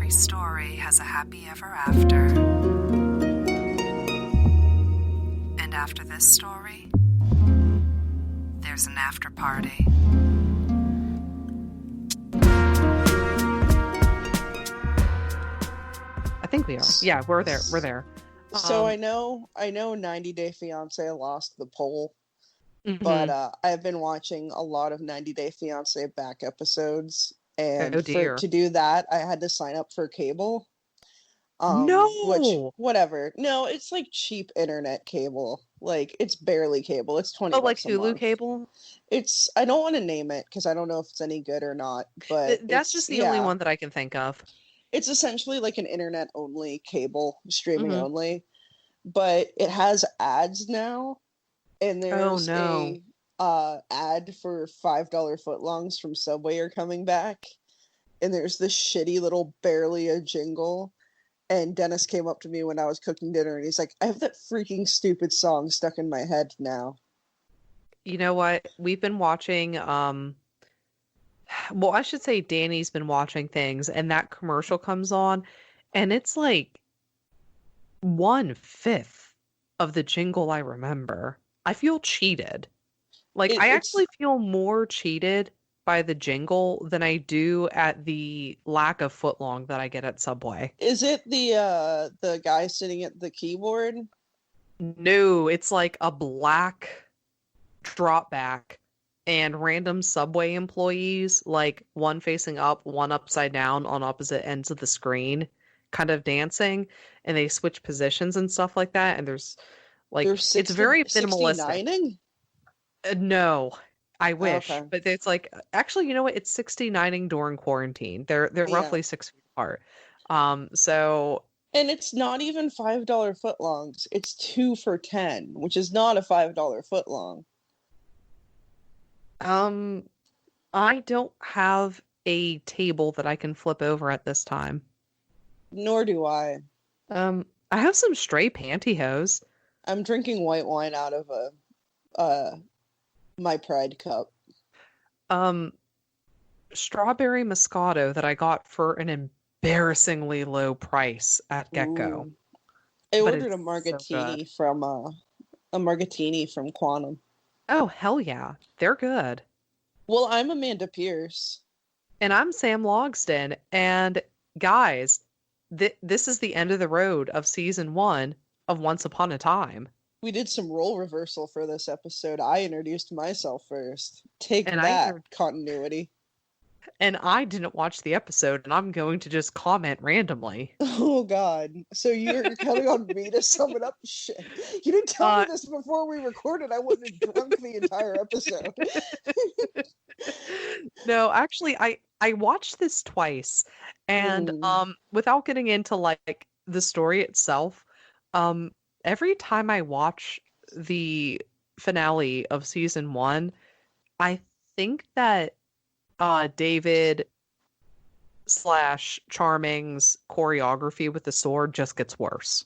every story has a happy ever after. And after this story, there's an after party. I think we are. Yeah, we're there. We're there. So I know 90 Day Fiancé lost the poll, Mm-hmm. but I've been watching a lot of 90 Day Fiancé back episodes, and to do that, I had to sign up for cable. No! Whatever. No, it's like cheap internet cable. Like, it's barely cable. It's $20 like a Hulu month. cable? I don't want to name it because I don't know if it's any good or not, but that's just the only one that I can think of. It's essentially like an internet-only cable, streaming only, but it has ads now, and there's a ad for $5 footlongs from Subway are coming back, and there's this shitty little barely a jingle, and Dennis came up to me when I was cooking dinner, and he's like, I have that freaking stupid song stuck in my head now. You know what? We've been watching, well, I should say Danny's been watching things, and that commercial comes on, and it's like 1/5 of the jingle I remember. I feel cheated. Like, I actually feel more cheated by the jingle than I do at the lack of footlong that I get at Subway. Is it the guy sitting at the keyboard? No, it's like a black drop back and random Subway employees, like one facing up, one upside down on opposite ends of the screen, kind of dancing, and they switch positions and stuff like that. And there's like, it's very minimalistic. No, I wish, but it's like, actually, you know what? It's 69ing during quarantine. They're roughly 6 feet apart. So. And it's not even $5 footlongs. It's 2 for $10, which is not a $5 footlong. I don't have a table that I can flip over at this time. Nor do I. I have some stray pantyhose. I'm drinking white wine out of my Pride cup. Strawberry Moscato that I got for an embarrassingly low price at Get-Go. I ordered a margatini from Quantum. Oh, hell yeah. They're good. Well, I'm Amanda Pierce. And I'm Sam Logston. And guys, this is the end of the road of season 1 of Once Upon a Time. We did some role reversal for this episode. I introduced myself first. Take that, continuity. And I didn't watch the episode, and I'm going to just comment randomly. Oh, God. So you're counting on me to sum it up? Shit. You didn't tell me this before we recorded. I wasn't drunk the entire episode. No, actually, I watched this twice. And without getting into, like, the story itself, every time I watch the finale of season 1, I think that David / Charming's choreography with the sword just gets worse.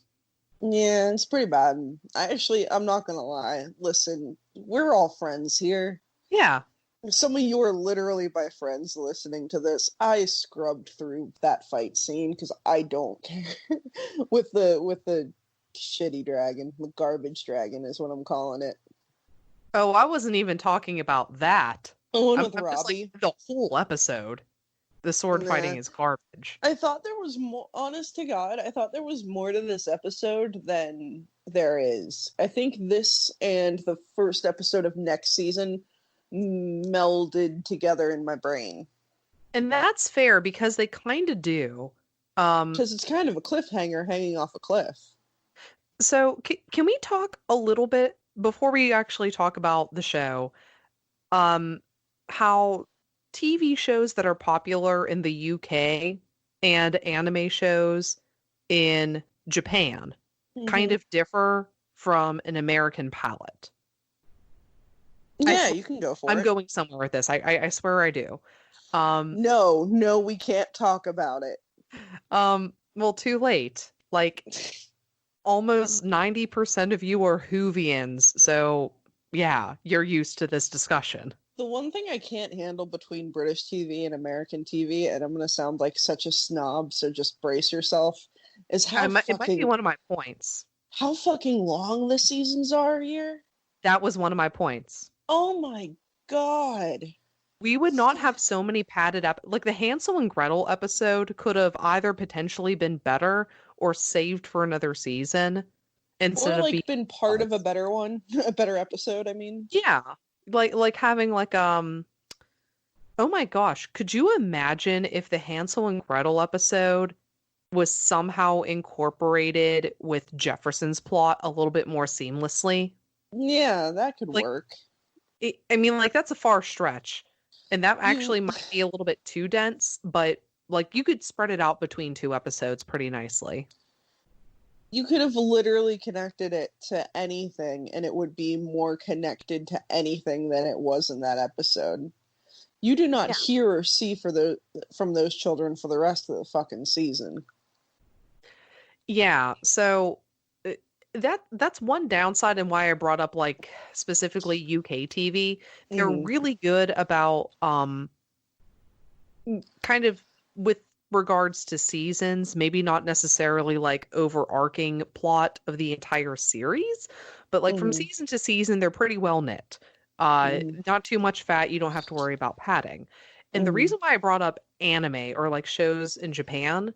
Yeah, it's pretty bad. I'm not gonna lie. Listen, we're all friends here. Yeah. Some of you are literally my friends listening to this. I scrubbed through that fight scene because I don't care. with the shitty dragon, the garbage dragon is what I'm calling it. Oh, I wasn't even talking about that. With Robbie. Just, like, the whole episode, the sword fighting is garbage. I thought there was more, honest to God, I thought there was more to this episode than there is. I think this and the first episode of next season melded together in my brain. And that's fair, because they kind of do. Because it's kind of a cliffhanger hanging off a cliff. So, can we talk a little bit, before we actually talk about the show, how TV shows that are popular in the UK and anime shows in Japan kind of differ from an American palette? Yeah, you can go for it. I'm going somewhere with this. I swear I do. No, we can't talk about it. Well, too late. Like, almost 90% of you are Whovians, so yeah, you're used to this discussion. The one thing I can't handle between British TV and American TV, and I'm going to sound like such a snob, so just brace yourself, is It might be one of my points. How fucking long the seasons are here. That was one of my points. Oh my god. We would not have so many padded up. Like the Hansel and Gretel episode could have either potentially been better or saved for another season instead of being been part of a better one, a better episode. I mean, yeah, like having like oh my gosh, could you imagine if the Hansel and Gretel episode was somehow incorporated with Jefferson's plot a little bit more seamlessly? Yeah, that could work. I mean, like that's a far stretch. And that actually might be a little bit too dense, but like you could spread it out between 2 episodes pretty nicely. You could have literally connected it to anything and it would be more connected to anything than it was in that episode. You do not hear or see from those children for the rest of the fucking season. Yeah, so that's one downside and why I brought up like specifically UK TV. They're really good about kind of with regards to seasons, maybe not necessarily like overarching plot of the entire series, but like from season to season they're pretty well knit. Not too much fat, you don't have to worry about padding. And the reason why I brought up anime or like shows in Japan,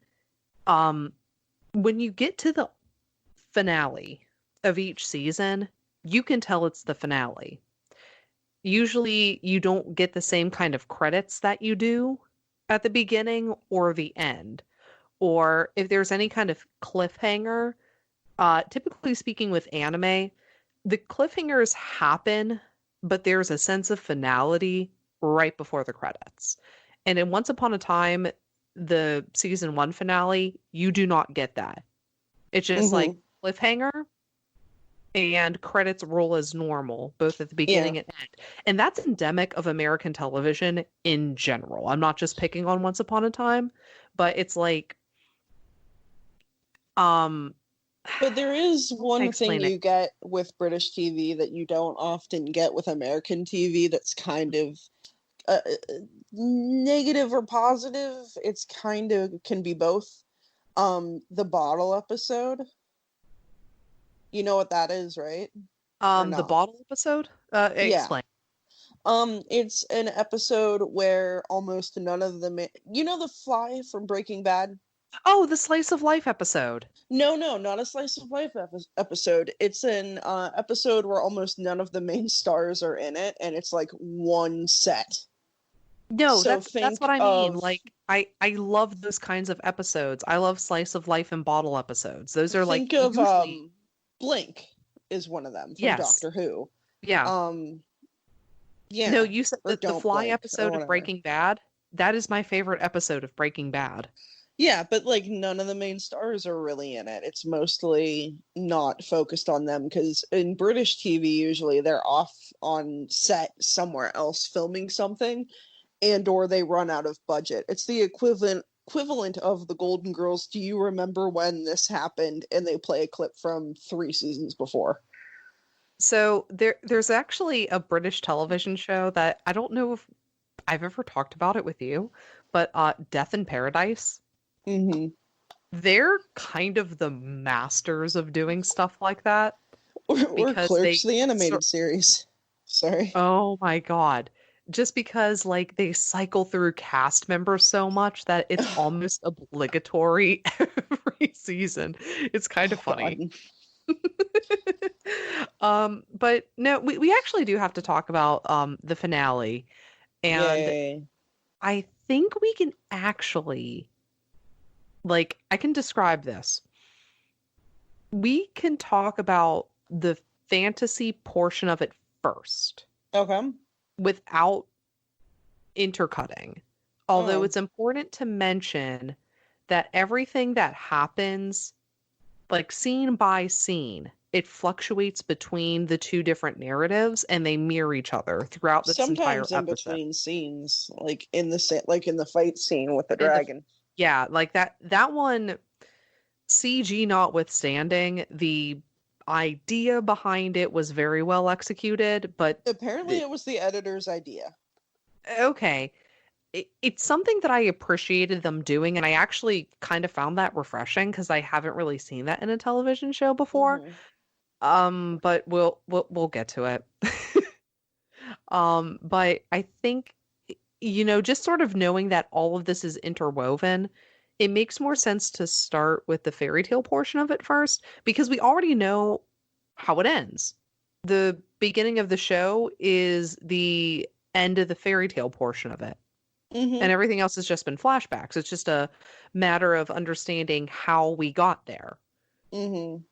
when you get to the finale of each season, you can tell it's the finale. Usually you don't get the same kind of credits that you do at the beginning or the end. Or if there's any kind of cliffhanger, typically speaking with anime, the cliffhangers happen, but there's a sense of finality right before the credits. And in Once Upon a Time, the season 1 finale, you do not get that. It's just like cliffhanger and credits roll as normal, both at the beginning and end. And that's endemic of American television in general. I'm not just picking on Once Upon a Time, but it's like, but there is one thing you get with British TV that you don't often get with American TV that's kind of negative or positive. It's kind of can be both. The bottle episode. You know what that is, right? The bottle episode? Explain. It's an episode where almost none of the you know the fly from Breaking Bad? Oh, the slice of life episode. No, not a slice of life episode. It's an episode where almost none of the main stars are in it, and it's like one set. No, so that's what I mean. Like I love those kinds of episodes. I love slice of life and bottle episodes. Those are like usually... Blink is one of them from Doctor Who. Yeah. Yeah. No, you said the fly episode of Breaking Bad. That is my favorite episode of Breaking Bad. Yeah, but like none of the main stars are really in it. It's mostly not focused on them because in British TV usually they're off on set somewhere else filming something, and or they run out of budget. It's the equivalent of the Golden Girls. Do you remember when this happened? And they play a clip from 3 seasons before. So there's actually a British television show that I don't know if I've ever talked about it with you, but Death in Paradise. They're kind of the masters of doing stuff like that. Or Clerks, the animated series. Sorry. Oh my god. Just because like they cycle through cast members so much that it's almost obligatory every season. It's kind of funny. But no, we actually do have to talk about the finale. And Yay. I think we can actually, like, I can describe this. We can talk about the fantasy portion of it first. Okay. Without intercutting. Although it's important to mention that everything that happens, like scene by scene, it fluctuates between the 2 different narratives and they mirror each other throughout this entire episode. Sometimes in between scenes, like in the fight scene with the dragon. Yeah, like that one, CG notwithstanding, the idea behind it was very well executed, but apparently it was the editor's idea. Okay. It's something that I appreciated them doing, and I actually kind of found that refreshing because I haven't really seen that in a television show before. But we'll get to it. But I think, just sort of knowing that all of this is interwoven, it makes more sense to start with the fairy tale portion of it first, because we already know how it ends. The beginning of the show is the end of the fairy tale portion of it. And everything else has just been flashbacks. It's just a matter of understanding how we got there. And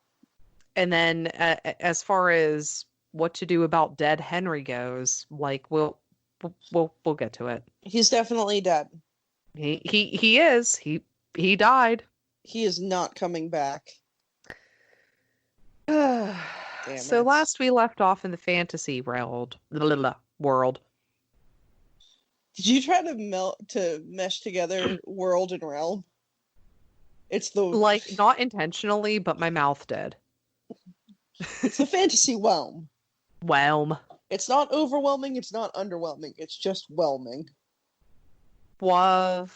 then as far as what to do about dead Henry goes, like we'll get to it. He's definitely dead. He is. He died. He is not coming back. So last we left off in the fantasy world. Did you try to mesh together world and realm? It's the not intentionally, but my mouth did. It's the fantasy realm. Whelm. It's not overwhelming, it's not underwhelming, it's just whelming. Wav.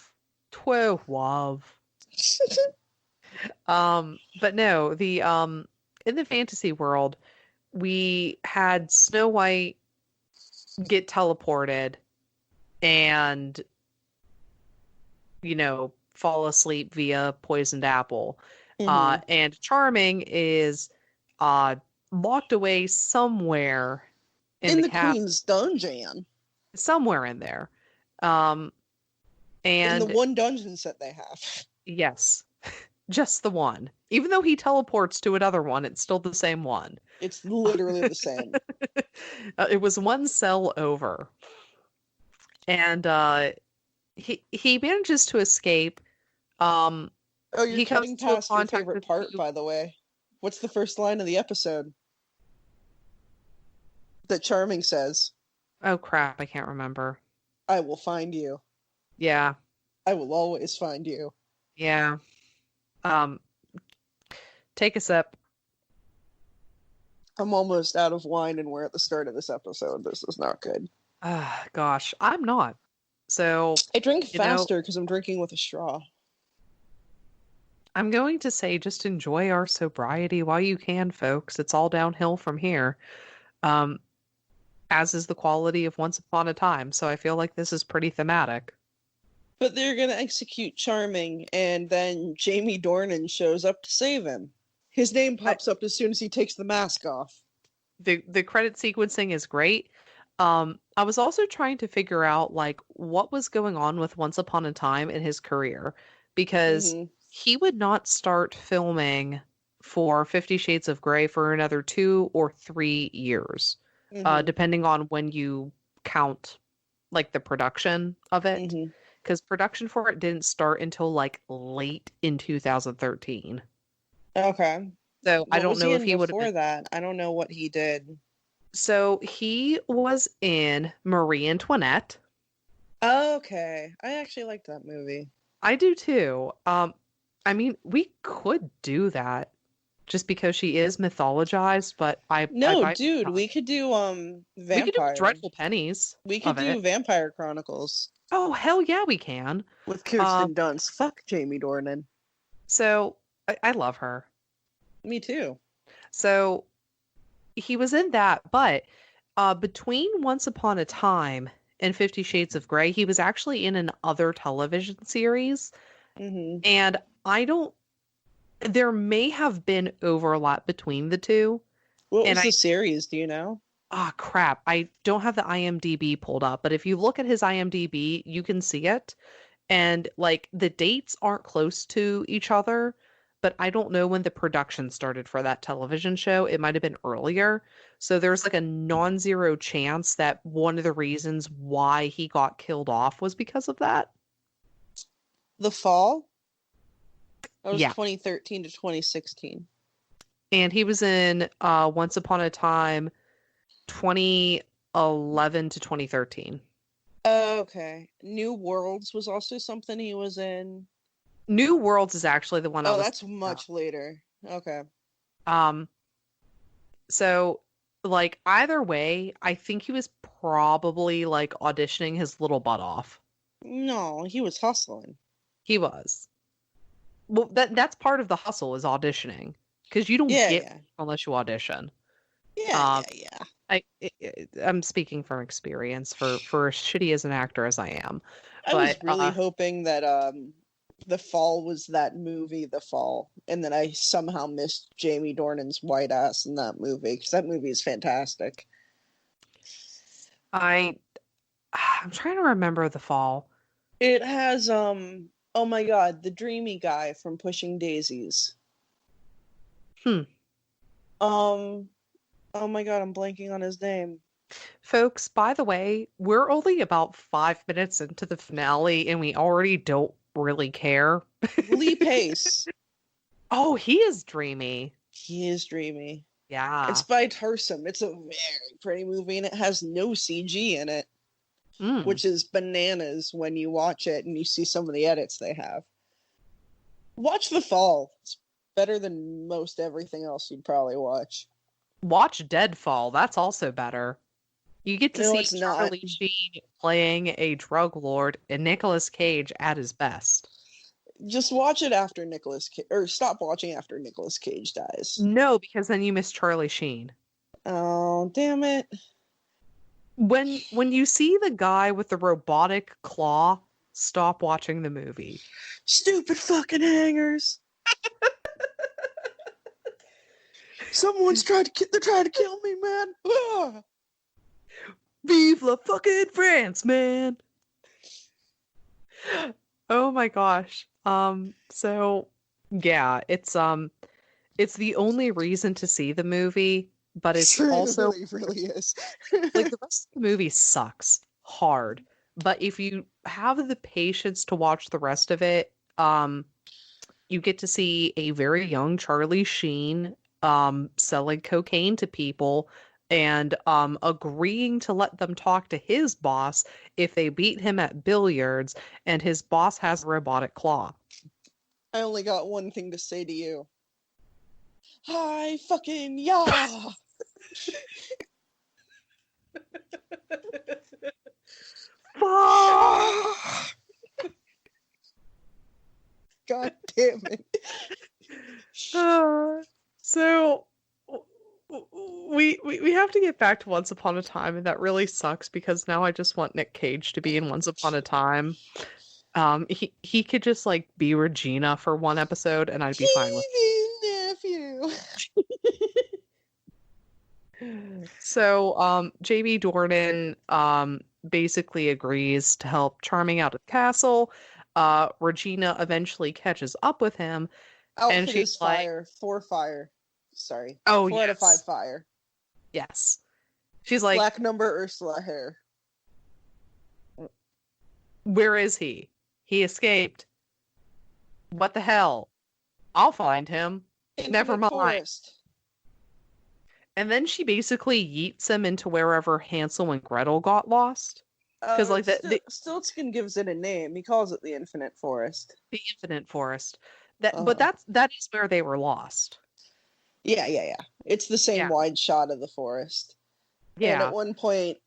But no, the in the fantasy world, we had Snow White get teleported and fall asleep via poisoned apple. And Charming is locked away somewhere in the Queen's dungeon. Somewhere in there. And in the one dungeon set they have. Yes. Just the one. Even though he teleports to another one, it's still the same one. It's literally the same. It was one cell over. And he manages to escape. You're cutting past your favorite part, by the way. What's the first line of the episode that Charming says? Oh, crap. I can't remember. I will find you. Yeah. I will always find you. Yeah. Take a sip. I'm almost out of wine and we're at the start of this episode. This is not good. Gosh, I'm not. So I drink faster because I'm drinking with a straw. I'm going to say just enjoy our sobriety while you can, folks. It's all downhill from here. As is the quality of Once Upon a Time. So I feel like this is pretty thematic. But they're going to execute Charming, and then Jamie Dornan shows up to save him. His name pops up as soon as he takes the mask off. The credit sequencing is great. I was also trying to figure out what was going on with Once Upon a Time in his career, because he would not start filming for 50 Shades of Grey for another 2 or 3 years, depending on when you count the production of it. Because production for it didn't start until late in 2013. Okay. So I don't know if he would have before that. I don't know what he did. So he was in Marie Antoinette. Okay. I actually liked that movie. I do too. I mean, we could do that just because she is mythologized, but we could do Vampire. We could do Dreadful Pennies. We could do Vampire Chronicles. Oh, hell yeah, we can. With Kirsten Dunst. Fuck Jamie Dornan. So I love her. Me too. So he was in that, but between Once Upon a Time and 50 Shades of Grey, he was actually in another television series. And there may have been overlap between the two. What was the series? Do you know? Crap. I don't have the IMDb pulled up, but if you look at his IMDb, you can see it. And the dates aren't close to each other, but I don't know when the production started for that television show. It might have been earlier. So there's a non-zero chance that one of the reasons why he got killed off was because of that. The Fall? That was 2013 to 2016. And he was in Once Upon a Time 2011 to 2013. Okay. New Worlds was also something he was in. New Worlds is actually the one. Oh, that's much later. Okay. So, like, either way, I think he was probably, like, auditioning his little butt off. No, he was hustling. He was. Well, that's part of the hustle is auditioning. Because you don't Yeah, get yeah. unless you audition. Yeah, yeah, yeah. I'm speaking from experience for as shitty as an actor as I am. I was But, really hoping that The Fall was that movie, The Fall, and that I somehow missed Jamie Dornan's white ass in that movie, because that movie is fantastic. I'm trying to remember The Fall. It has oh my god, the dreamy guy from Pushing Daisies. Oh my god, I'm blanking on his name. Folks, by the way, we're only about 5 minutes into the finale and we already don't really care. Lee Pace. Oh, he is dreamy. He is dreamy. Yeah. It's by Tarsum. It's a very pretty movie, and it has no CG in it, which is bananas when you watch it and you see some of the edits they have. Watch The Fall. It's better than most everything else you'd probably watch. Watch Deadfall. That's also better. You get to see it's Charlie not. Sheen playing a drug lord and Nicolas Cage at his best. Just watch it after Nicolas Cage, or stop watching after Nicolas Cage dies. No, because then you miss Charlie Sheen. Oh, damn it. When you see the guy with the robotic claw, stop watching the movie. Stupid fucking hangers. Someone's trying to kill me, man. Ah! Vive la fucking France, man. Oh my gosh. So yeah, it's the only reason to see the movie, but it's Sure, also it really is. like the rest of the movie sucks hard. But if you have the patience to watch the rest of it, you get to see a very young Charlie Sheen selling cocaine to people and agreeing to let them talk to his boss if they beat him at billiards, and his boss has a robotic claw. I only got one thing to say to you. Hi, fucking yeah! God damn it. So we have to get back to Once Upon a Time, and that really sucks because now I just want Nick Cage to be in Once Upon a Time. He could just like be Regina for one episode and I'd be fine with nephew. So Jamie Dornan basically agrees to help Charming out of the castle. Regina eventually catches up with him. Outfit and she's is fire. 4 fire. Sorry. Oh, 4 out of yes. 5 fire. Yes. She's like, Black number Ursula hair. where is he? He escaped. What the hell? I'll find him. Never mind. Forest. And then she basically yeets him into wherever Hansel and Gretel got lost. Because like Stiltskin gives it a name. He calls it the Infinite Forest. The Infinite Forest. But that is where they were lost. Yeah. It's the same wide shot of the forest. Yeah. And at one point,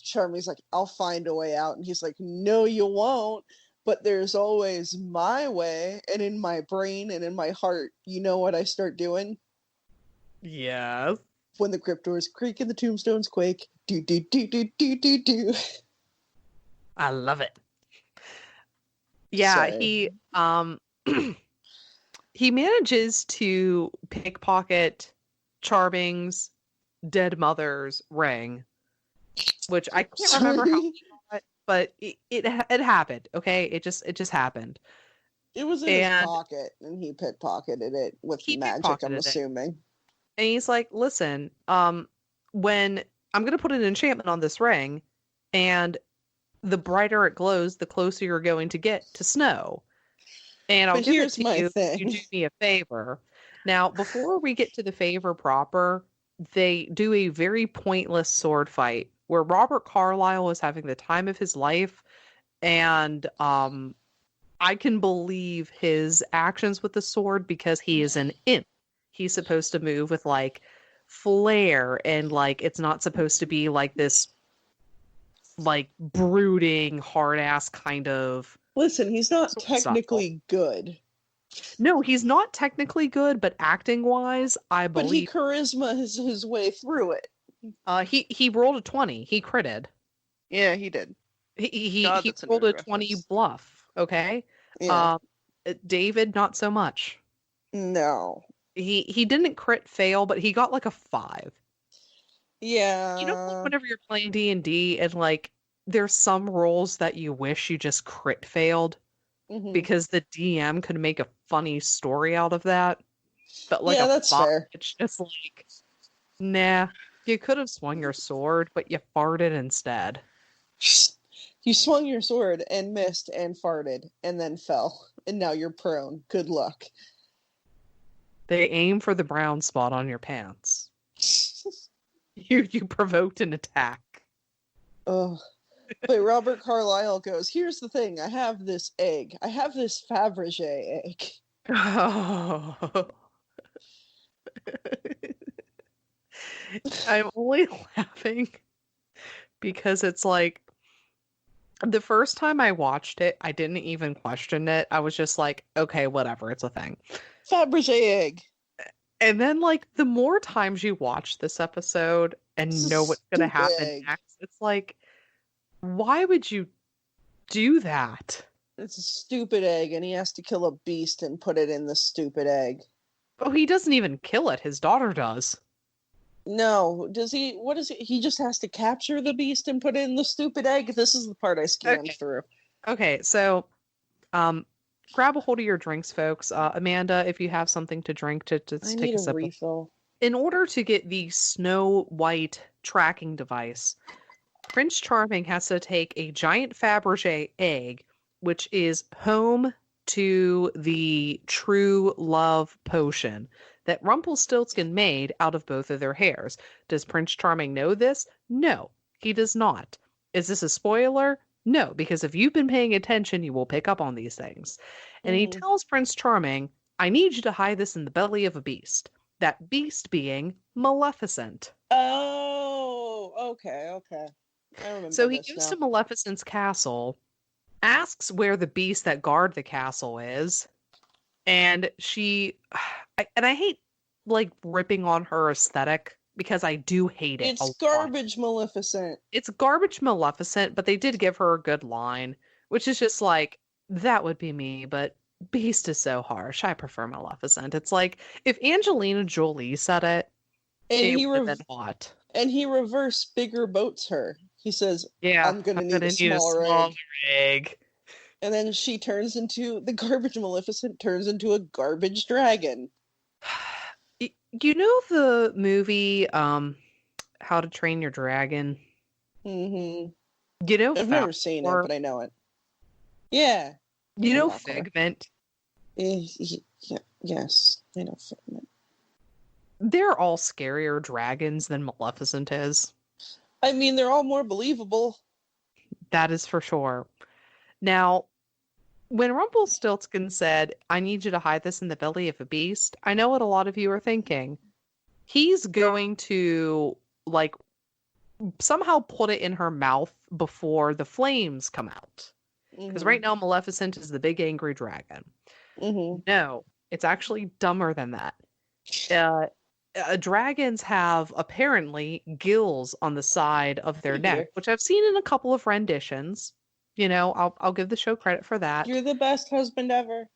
Charmy's like, "I'll find a way out," and he's like, "No, you won't. But there's always my way, and in my brain and in my heart, you know what I start doing? Yes. When the crypt doors creak and the tombstones quake, do do do do do do do." I love it. Yeah, Sorry. he manages to pickpocket Charming's dead mother's ring, which I can't remember how he got, but it happened. Okay, it just happened. It was in his pocket, and he pickpocketed it with magic. I'm assuming. And he's like, "Listen, when I'm gonna put an enchantment on this ring, and the brighter it glows, the closer you're going to get to snow. And I'll give it to you if you do me a favor." Now, before we get to the favor proper, they do a very pointless sword fight where Robert Carlyle is having the time of his life, and I can believe his actions with the sword because he is an imp. He's supposed to move with like flair, and like it's not supposed to be like this like brooding hard ass kind of. Listen, he's not sort of technically good. No, he's not technically good, but acting wise, I But he believe charisma his way through it. he rolled a 20. He critted. Yeah, he did. He God, he that's a rolled nerd a 20 reference. bluff. Okay. Yeah. David, not so much. No. He didn't crit fail, but he got like a 5. Yeah. You know, like whenever you're playing D&D and like there's some rolls that you wish you just crit failed because the DM could make a funny story out of that. But like yeah, a that's 5, fair. it's just like, nah, you could have swung your sword, but you farted instead. You swung your sword and missed and farted and then fell. And now you're prone. Good luck. They aim for the brown spot on your pants. You provoked an attack. Oh. But Robert Carlyle goes, here's the thing. I have this egg. I have this Fabergé egg. Oh. I'm only laughing because it's like the first time I watched it, I didn't even question it. I was just like, okay, whatever, it's a thing. Fabergé egg. And then like the more times you watch this episode and know what's going to happen next, it's like, why would you do that? It's a stupid egg, and he has to kill a beast and put it in the stupid egg. Oh, he doesn't even kill it. His daughter does. No, does he? What is it? He just has to capture the beast and put it in the stupid egg. This is the part I scanned through. Okay, so, grab a hold of your drinks, folks. Amanda, if you have something to drink, to take a sip. Refill. In order to get the Snow White tracking device, Prince Charming has to take a giant Fabergé egg, which is home to the true love potion that Rumpelstiltskin made out of both of their hairs. Does Prince Charming know this? No, he does not. Is this a spoiler? No, because if you've been paying attention, you will pick up on these things. And he tells Prince Charming, I need you to hide this in the belly of a beast. That beast being Maleficent. Oh, okay. I remember. So he goes to Maleficent's castle, asks where the beast that guard the castle is, and I hate like ripping on her aesthetic because I do hate it. It's garbage Maleficent. It's garbage Maleficent, but they did give her a good line, which is just like, that would be me, but Beast is so harsh. I prefer Maleficent. It's like if Angelina Jolie said it, it would have been hot. And he reverse bigger boats her. He says, yeah, I'm gonna need a smaller egg. And then the garbage Maleficent turns into a garbage dragon. You know the movie How to Train Your Dragon? Mm-hmm. You know, I've never seen it, but I know it. Yeah. You know Figment? Yes, I know Figment. They're all scarier dragons than Maleficent is. I mean, they're all more believable. That is for sure. Now, when Rumpelstiltskin said, I need you to hide this in the belly of a beast, I know what a lot of you are thinking. He's going to, like, somehow put it in her mouth before the flames come out. Because right now, Maleficent is the big angry dragon. No, it's actually dumber than that. Dragons have apparently gills on the side of their neck, which I've seen in a couple of renditions. You know, I'll give the show credit for that. You're the best husband ever.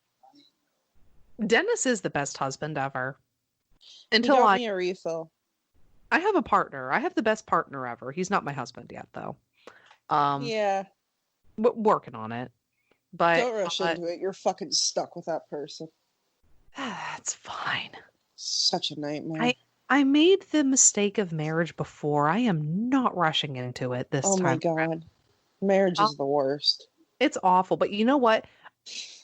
Dennis is the best husband ever. Until got me a refill. I have a partner. I have the best partner ever. He's not my husband yet, though. Yeah. Working on it. But don't rush into it. You're fucking stuck with that person. That's fine. Such a nightmare. I made the mistake of marriage before. I am not rushing into it this time. Oh my god. Marriage is the worst. It's awful. But you know what?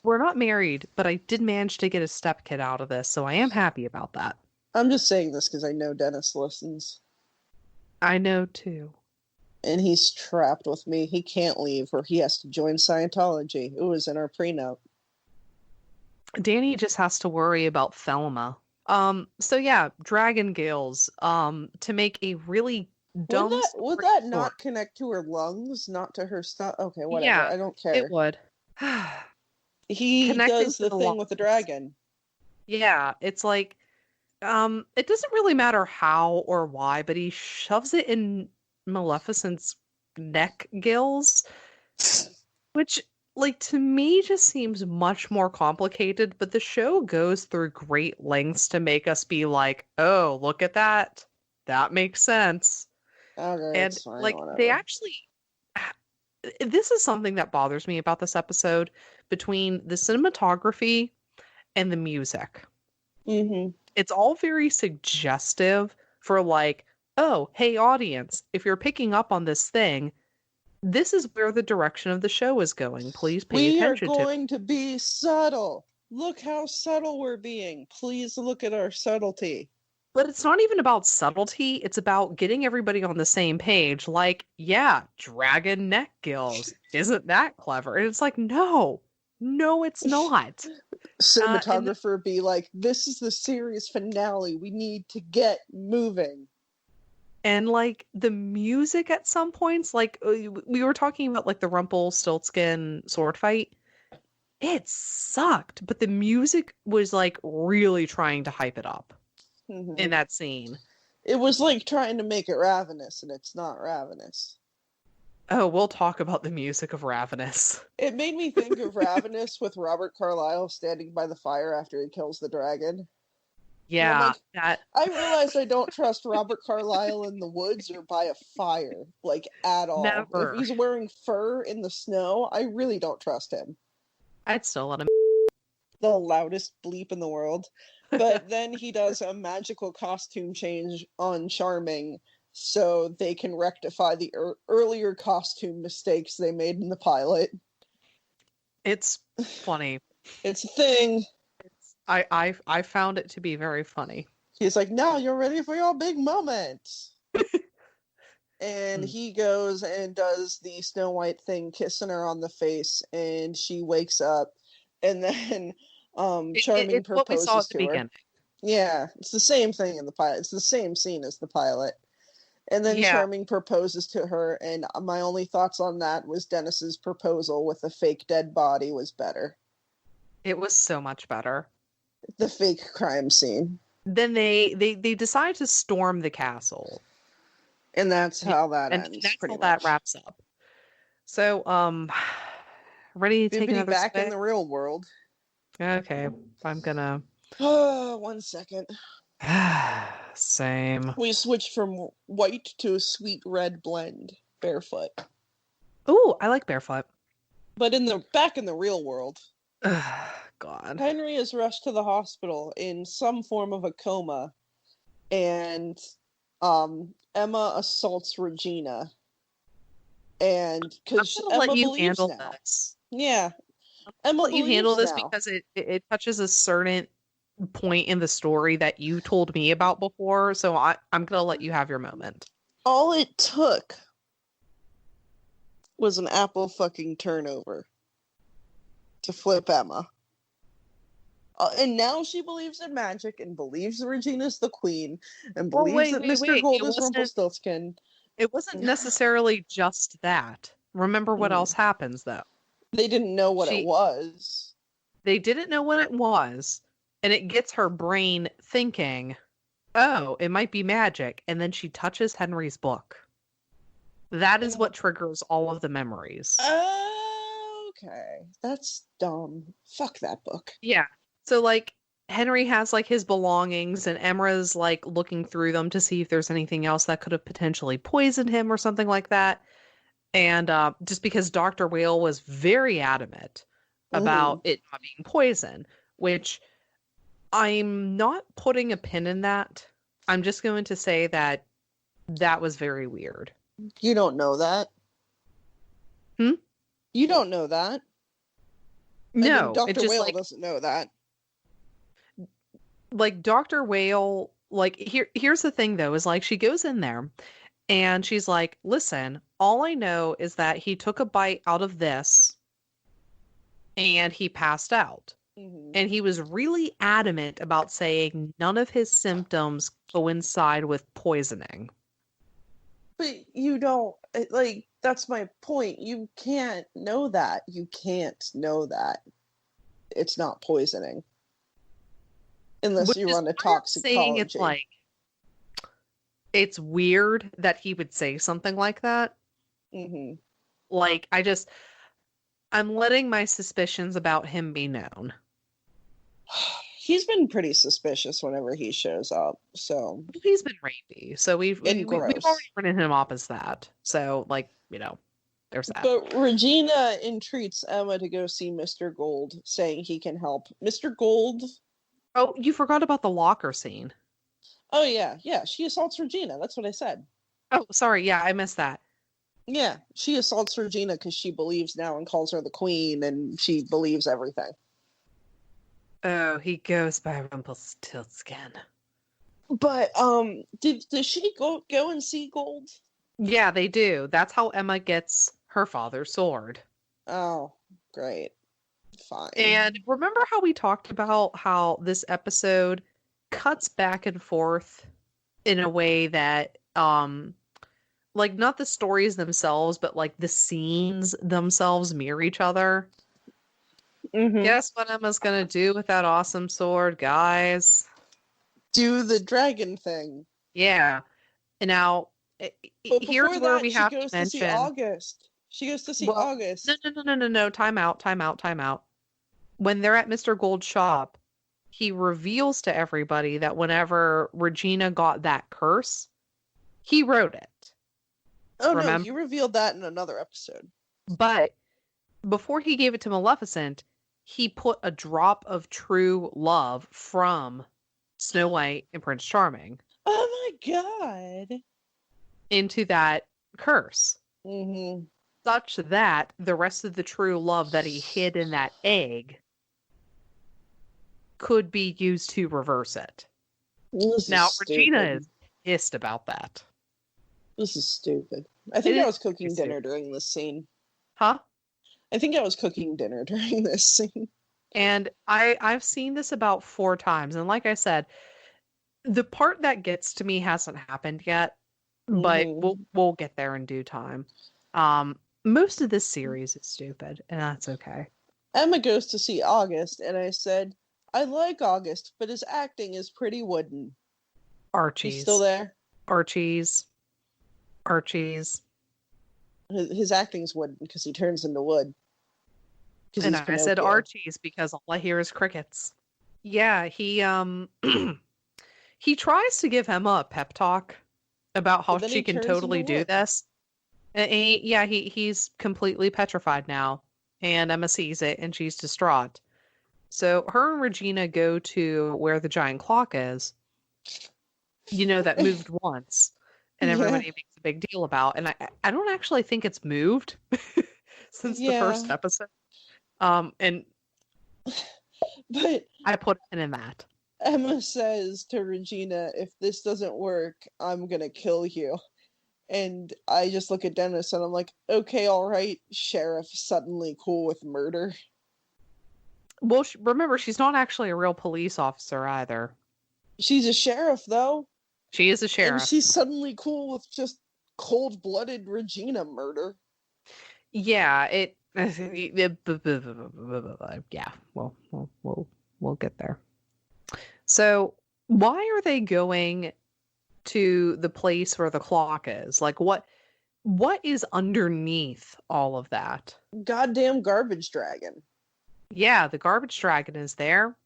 We're not married, but I did manage to get a stepkid out of this, so I am happy about that. I'm just saying this because I know Dennis listens. I know too. And he's trapped with me. He can't leave, or he has to join Scientology. It was in our prenup. Danny just has to worry about Thelma. So yeah, dragon gills. To make a really dumb Would story that short. not connect to her lungs, not to her stuff? Okay, whatever. Yeah, I don't it care. would. He Connecting does to the the thing with the lungs. dragon. Yeah, it's like, it doesn't really matter how or why, but he shoves it in Maleficent's neck gills, which, like, to me just seems much more complicated, but the show goes through great lengths to make us be like, oh, look at that. That makes sense. Okay, And, it's fine, like, whatever. they actually, this is something that bothers me about this episode between the cinematography and the music. Mm-hmm. It's all very suggestive for, like, oh, hey, audience, if you're picking up on this thing, this is where the direction of the show is going. Please pay We are attention to it. going to be subtle. Look how subtle we're being. Please look at our subtlety. But it's not even about subtlety. It's about getting everybody on the same page. Like, yeah, dragon neck gills. Isn't that clever? And it's like, no, it's not. Cinematographer be like, this is the series finale. We need to get moving. And, like, the music at some points, like, we were talking about, like, the Rumpelstiltskin sword fight. It sucked, but the music was, like, really trying to hype it up in that scene. It was like trying to make it Ravenous, and it's not Ravenous. Oh, we'll talk about the music of Ravenous. It made me think of Ravenous with Robert Carlyle standing by the fire after he kills the dragon. Yeah, like, I realized I don't trust Robert Carlyle in the woods or by a fire, like, at all. Never. If he's wearing fur in the snow, I really don't trust him. I'd still let him. The loudest bleep in the world. But then he does a magical costume change on Charming so they can rectify the earlier costume mistakes they made in the pilot. It's funny. It's a thing. I found it to be very funny. He's like, now you're ready for your big moment. And he goes and does the Snow White thing, kissing her on the face, and she wakes up. And then Charming proposes what we saw at the beginning. Yeah, it's the same thing in the pilot. It's the same scene as the pilot. And then Charming proposes to her, and my only thoughts on that was Dennis's proposal with a fake dead body was better. It was so much better. The fake crime scene. Then they decide to storm the castle. And that's how that ends. And that's how that wraps up. So, ready to take another back spin? In the real world. Okay, I'm gonna... 1 second. Same. We switch from white to a sweet red blend. Barefoot. Ooh, I like barefoot. But back in the real world. God. Henry is rushed to the hospital in some form of a coma. And Emma assaults Regina. And because Emma believes now. This. Yeah. Emma let you handle this now. Because it touches a certain point in the story that you told me about before, so I'm gonna let you have your moment. All it took was an apple fucking turnover to flip Emma. And now she believes in magic and believes Regina's the queen and believes that Mr. Gold is Rumpelstiltskin. It wasn't necessarily just that. Remember what else happens, though. They didn't know what it was. They didn't know what it was, and it gets her brain thinking, oh, it might be magic, and then she touches Henry's book. That is what triggers all of the memories. Okay. That's dumb. Fuck that book. Yeah. So, like, Henry has, like, his belongings, and Emra's, like, looking through them to see if there's anything else that could have potentially poisoned him or something like that. And just because Dr. Whale was very adamant about it not being poison, which I'm not putting a pin in that. I'm just going to say that was very weird. You don't know that? You don't know that? No. Dr. Whale doesn't know that. Like, Dr. Whale, like, here's the thing, though, is, like, she goes in there, and she's like, listen, all I know is that he took a bite out of this, and he passed out. Mm-hmm. And he was really adamant about saying none of his symptoms coincide with poisoning. But you don't, like, that's my point. You can't know that. You can't know that it's not poisoning. Unless Which you is run a why I'm saying toxicology. it's weird that he would say something like that. Mm-hmm. Like, I'm letting my suspicions about him be known. He's been pretty suspicious whenever he shows up, so. He's been rapey, so we've already gross. written him off as that. So, like, there's that. But Regina entreats Emma to go see Mr. Gold, saying he can help. Mr. Gold? Oh, you forgot about the locker scene. Oh, yeah. She assaults Regina. That's what I said. Oh, sorry. Yeah, I missed that. Yeah, she assaults Regina because she believes now and calls her the queen, and she believes everything. Oh, he goes by Rumpelstiltskin. But does she go and see Gold? Yeah, they do. That's how Emma gets her father's sword. Oh, great. Fine. And remember how we talked about how this episode cuts back and forth in a way that like not the stories themselves, but like the scenes themselves mirror each other. Mm-hmm. Guess what Emma's gonna do with that awesome sword, guys? Do the dragon thing. Yeah. And now, here's where we have to mention. See August. She goes to see August. No. Time out. When they're at Mr. Gold's shop, he reveals to everybody that whenever Regina got that curse, he wrote it. Oh, remember? No, you revealed that in another episode. But before he gave it to Maleficent, he put a drop of true love from Snow White and Prince Charming. Oh my god. Into that curse. Mm-hmm. Such that the rest of the true love that he hid in that egg could be used to reverse it. Now, Regina is pissed about that. This is stupid. I think I was cooking dinner during this scene. Huh? I think I was cooking dinner during this scene. And I've seen this about 4 times. And like I said, the part that gets to me hasn't happened yet, but we'll get there in due time. Most of this series is stupid, and that's okay. Emma goes to see August, and I said, I like August, but his acting is pretty wooden. Archie's. He's still there? Archie's. His acting's wooden because he turns into wood. And I said Archie's because all I hear is crickets. Yeah, he he tries to give Emma a pep talk about how she can totally do this. And he's completely petrified now. And Emma sees it and she's distraught. So her and Regina go to where the giant clock is. That moved once. And everybody makes a big deal about. And I don't actually think it's moved since the first episode. But I put a pin in that. Emma says to Regina, if this doesn't work, I'm gonna kill you. And I just look at Dennis and I'm like, okay, all right, sheriff, suddenly cool with murder. Well, remember, she's not actually a real police officer either. She's a sheriff, though. She is a sheriff. And she's suddenly cool with just cold-blooded Regina murder. Yeah, yeah, we'll get there. So, why are they going to the place where the clock is? Like, what is underneath all of that? Goddamn garbage dragon. Yeah, the garbage dragon is there.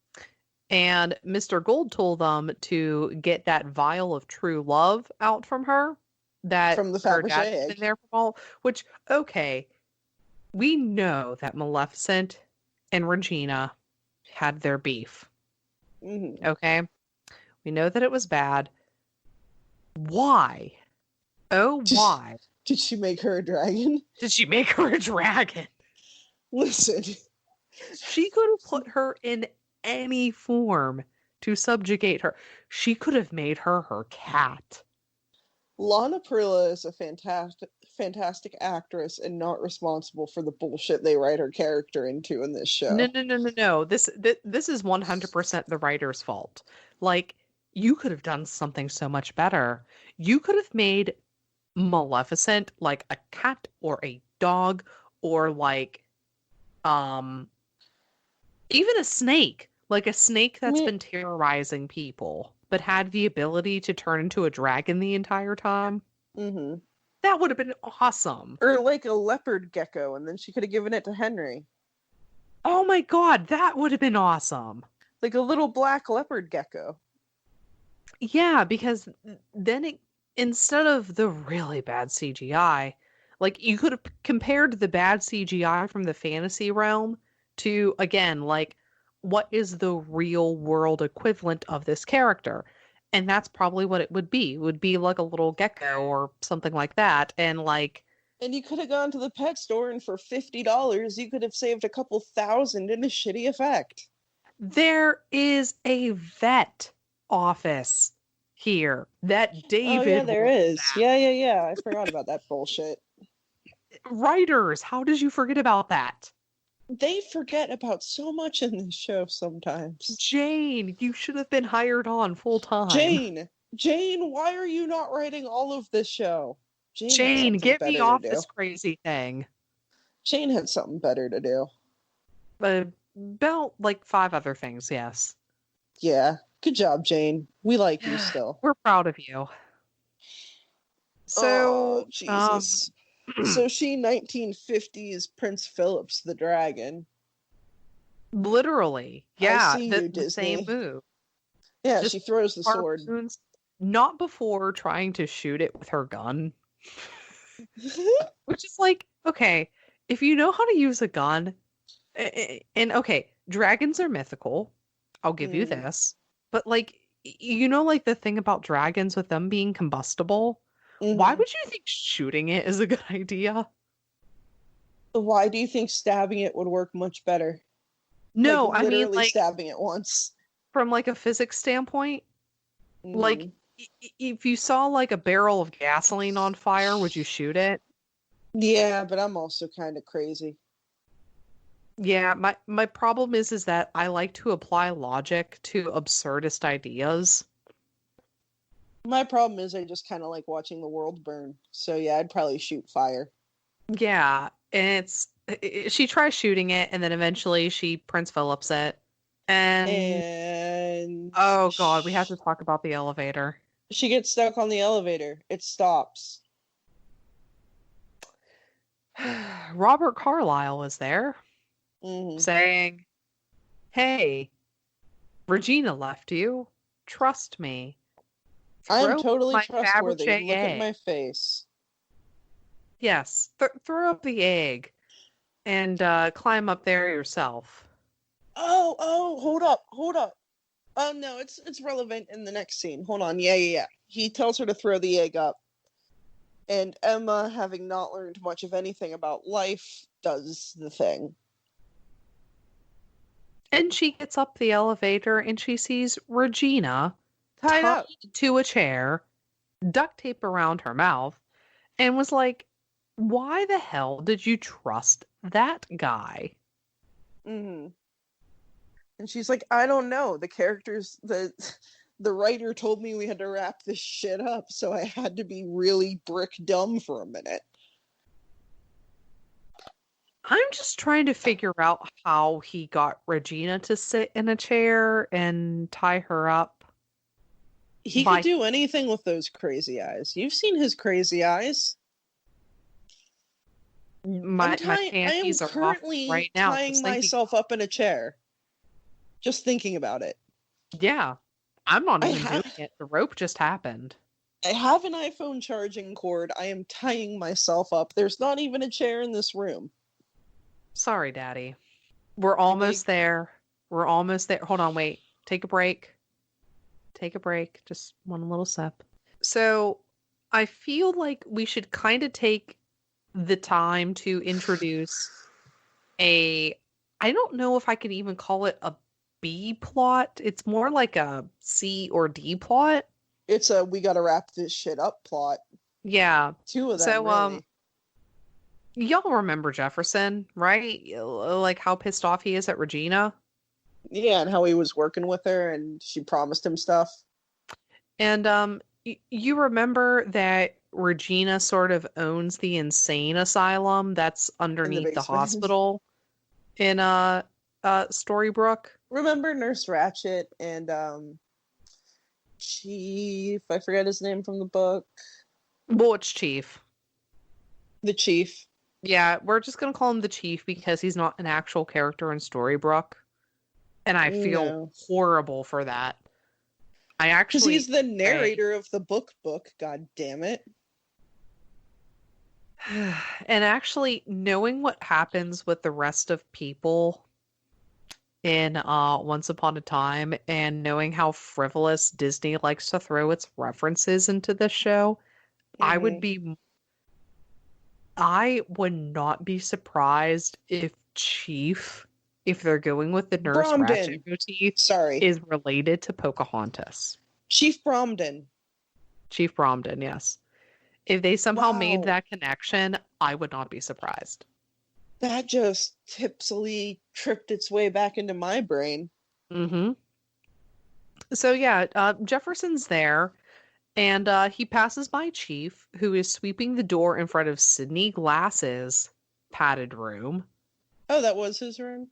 And Mr. Gold told them to get that vial of true love out from her. That from the Fabergé egg. Been there from all, which, okay, we know that Maleficent and Regina had their beef. Mm-hmm. Okay? We know that it was bad. Why? Oh, why? Did she make her a dragon? Did she make her a dragon? Listen. She could have put her in any form to subjugate her. She could have made her cat. Lana Parrilla is a fantastic actress and not responsible for the bullshit they write her character into in this show. No. This is 100% the writer's fault. Like, you could have done something so much better. You could have made Maleficent like a cat or a dog or like even a snake. Like a snake that's been terrorizing people but had the ability to turn into a dragon the entire time. Mm-hmm. That would have been awesome. Or like a leopard gecko, and then she could have given it to Henry. Oh my god, that would have been awesome. Like a little black leopard gecko. Yeah, because then instead of the really bad CGI, like you could have compared the bad CGI from the fantasy realm to, again, like, what is the real world equivalent of this character? And that's probably what it would be. It would be like a little gecko or something like that. And like, and you could have gone to the pet store, and for $50, you could have saved a couple $1,000 in a shitty effect. There is a vet office here that David. Oh yeah, there is. Yeah. I forgot about that bullshit. Writers, how did you forget about that? They forget about so much in this show sometimes. Jane, you should have been hired on full time. Jane, why are you not writing all of this show? Jane, get me off this crazy thing. Jane had something better to do. About like 5 other things, yes. Yeah, good job, Jane. We like you still. We're proud of you. So, Jesus. So she 1950s Prince Philip's the dragon. Literally. Yeah, I see you, the same move. Yeah, just she throws the sword. Not before trying to shoot it with her gun. Which is like, okay, if you know how to use a gun, and okay, dragons are mythical, I'll give you this. But like, you know, like the thing about dragons with them being combustible? Why would you think shooting it is a good idea? Why do you think stabbing it would work much better? No, like, I mean, like, stabbing it once. From like a physics standpoint, like if you saw like a barrel of gasoline on fire, would you shoot it? Yeah, but I'm also kind of crazy. Yeah, my problem is that I like to apply logic to absurdist ideas. My problem is I just kind of like watching the world burn. So yeah, I'd probably shoot fire. Yeah, and she tries shooting it, and then eventually she Prince Philips it. And oh god, we have to talk about the elevator. She gets stuck on the elevator. It stops. Robert Carlyle is there, saying, "Hey, Regina left you. Trust me. I'm totally trustworthy. Look at my face." Yes, throw up the egg and climb up there yourself. Oh, hold up. Oh no, it's relevant in the next scene. Hold on. Yeah. He tells her to throw the egg up. And Emma, having not learned much of anything about life, does the thing. And she gets up the elevator and she sees Regina tied up to a chair, duct tape around her mouth, and was like, why the hell did you trust that guy? And she's like, I don't know. The characters, the writer told me we had to wrap this shit up, so I had to be really brick dumb for a minute. I'm just trying to figure out how he got Regina to sit in a chair and tie her up. He could do anything with those crazy eyes. You've seen his crazy eyes. My panties are off right now. I am currently tying myself up in a chair. Just thinking about it. Yeah. I'm not even doing it. The rope just happened. I have an iPhone charging cord. I am tying myself up. There's not even a chair in this room. Sorry, Daddy. We're almost there. We're almost there. Hold on, wait. Take a break. Just one little sip. So, I feel like we should kind of take the time to introduce I don't know if I could even call it a B plot. It's more like a C or D plot. It's a we gotta wrap this shit up plot. Yeah. 2 of them. So, really. Y'all remember Jefferson, right? Like how pissed off he is at Regina. Yeah, and how he was working with her and she promised him stuff. And you remember that Regina sort of owns the insane asylum that's In the underneath the basement. hospital in Storybrooke. Remember Nurse Ratchet and Chief, I forget his name from the book. Well, it's Chief. The Chief. Yeah, we're just gonna call him the Chief because he's not an actual character in Storybrooke. And I feel No. horrible for that. I Because actually he's the narrator of the book, god damn it. and actually knowing what happens with the rest of people in Once Upon a Time and knowing how frivolous Disney likes to throw its references into this show, I would not be surprised if Chief, if they're going with the Nurse Ratched motif, is related to Pocahontas. Chief Bromden. Chief Bromden, yes. If they somehow made that connection, I would not be surprised. That just tipsily tripped its way back into my brain. Mm-hmm. So yeah, Jefferson's there, and he passes by Chief, who is sweeping the door in front of Sydney Glass's padded room. Oh, that was his room?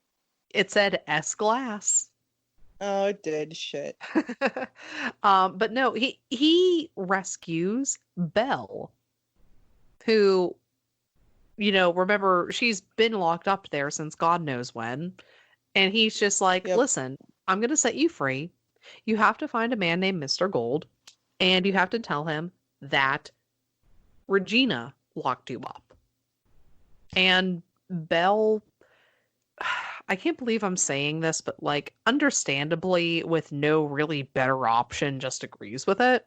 It said S Glass. Oh, it did. Shit. But no, he rescues Belle, who, remember, she's been locked up there since God knows when. And he's just like, listen, I'm going to set you free. You have to find a man named Mr. Gold, and you have to tell him that Regina locked you up. And Belle, I can't believe I'm saying this, but like, understandably, with no really better option, just agrees with it.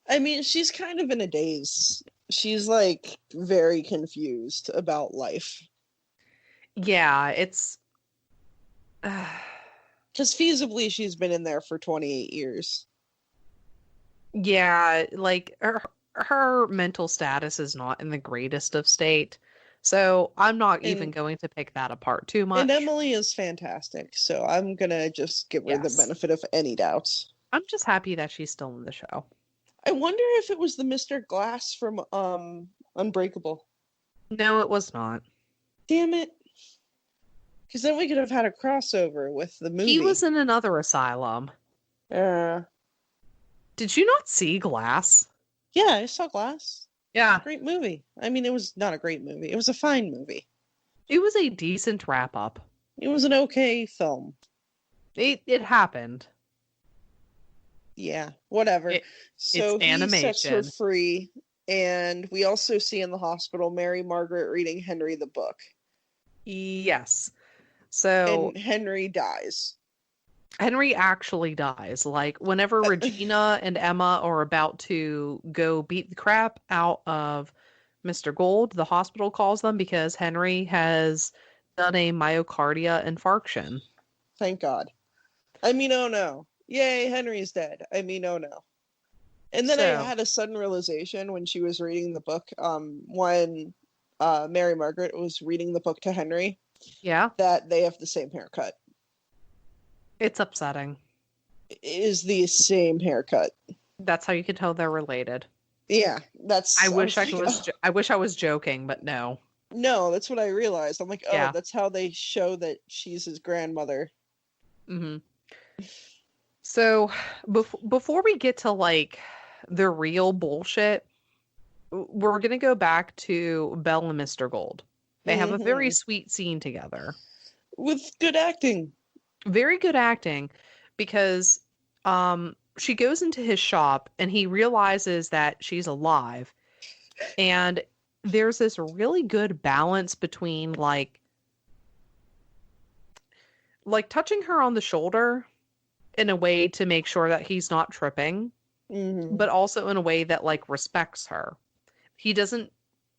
I mean, she's kind of in a daze. She's like very confused about life. Yeah, it's because feasibly she's been in there for 28 years. Yeah, like her mental status is not in the greatest of state. So I'm not even going to pick that apart too much. And Emily is fantastic. So I'm going to just give her the benefit of any doubts. I'm just happy that she's still in the show. I wonder if it was the Mr. Glass from Unbreakable. No, it was not. Damn it. Because then we could have had a crossover with the movie. He was in another asylum. Did you not see Glass? Yeah, I saw Glass. Yeah. Great movie. I mean, it was not a great movie. It was a fine movie. It was a decent wrap-up. It was an okay film. It happened. Yeah, whatever. So it's animation. Sets her free, and we also see in the hospital Mary Margaret reading Henry the book. Yes. So and Henry dies. Henry actually dies. Like, whenever Regina and Emma are about to go beat the crap out of Mr. Gold, the hospital calls them because Henry has done a myocardia infarction. Thank God. I mean, oh no. Yay, Henry's dead. I mean, oh no. And then I had a sudden realization when she was reading the book, when Mary Margaret was reading the book to Henry. Yeah. That they have the same haircut. It's upsetting. It is the same haircut. That's how you can tell they're related. Yeah, that's. I wish I was joking, but no. No, that's what I realized. I'm like, oh, yeah. That's how they show that she's his grandmother. Mm-hmm. So before we get to like the real bullshit, we're gonna go back to Belle and Mr. Gold. They have a very sweet scene together. With good acting. Very good acting, because she goes into his shop and he realizes that she's alive. And there's this really good balance between like touching her on the shoulder in a way to make sure that he's not tripping, but also in a way that like respects her. He doesn't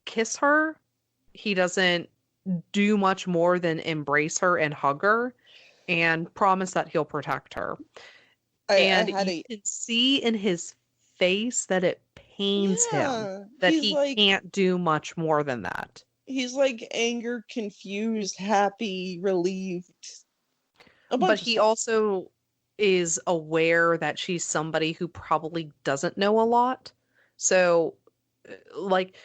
kiss her. He doesn't do much more than embrace her and hug her and promise that he'll protect her. You can see in his face that it pains him that he can't do much more than that. He's like anger, confused, happy, relieved. But he also is aware that she's somebody who probably doesn't know a lot. So, like,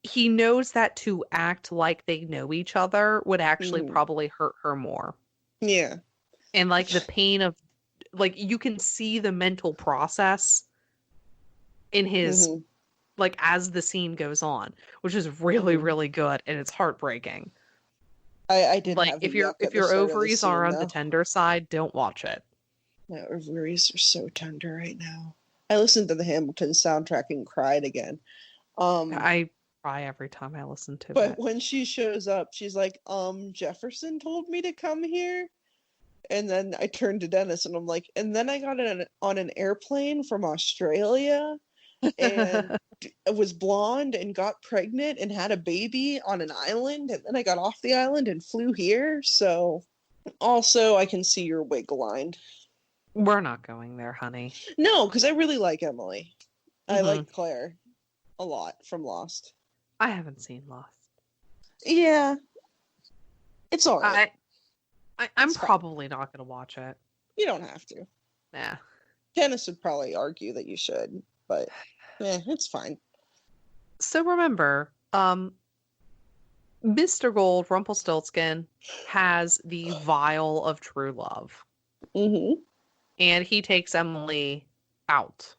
he knows that to act like they know each other would actually probably hurt her more. Yeah. And, like, the pain of, like, you can see the mental process in his, like, as the scene goes on, which is really, really good, and it's heartbreaking. I did like have if your ovaries are on the tender side, don't watch it. My ovaries are so tender right now. I listened to the Hamilton soundtrack and cried again. I cry every time I listen to it. But when she shows up, she's like, Jefferson told me to come here. And then I turned to Dennis and I'm like, and then I got on an airplane from Australia and was blonde and got pregnant and had a baby on an island. And then I got off the island and flew here. So also I can see your wig lined. We're not going there, honey. No, because I really like Emily. I like Claire a lot from Lost. I haven't seen Lost. Yeah. It's all right. I'm probably not going to watch it. You don't have to. Nah. Dennis would probably argue that you should, but it's fine. So remember, Mr. Gold, Rumpelstiltskin, has the vial of true love. Mm-hmm. And he takes Emily out.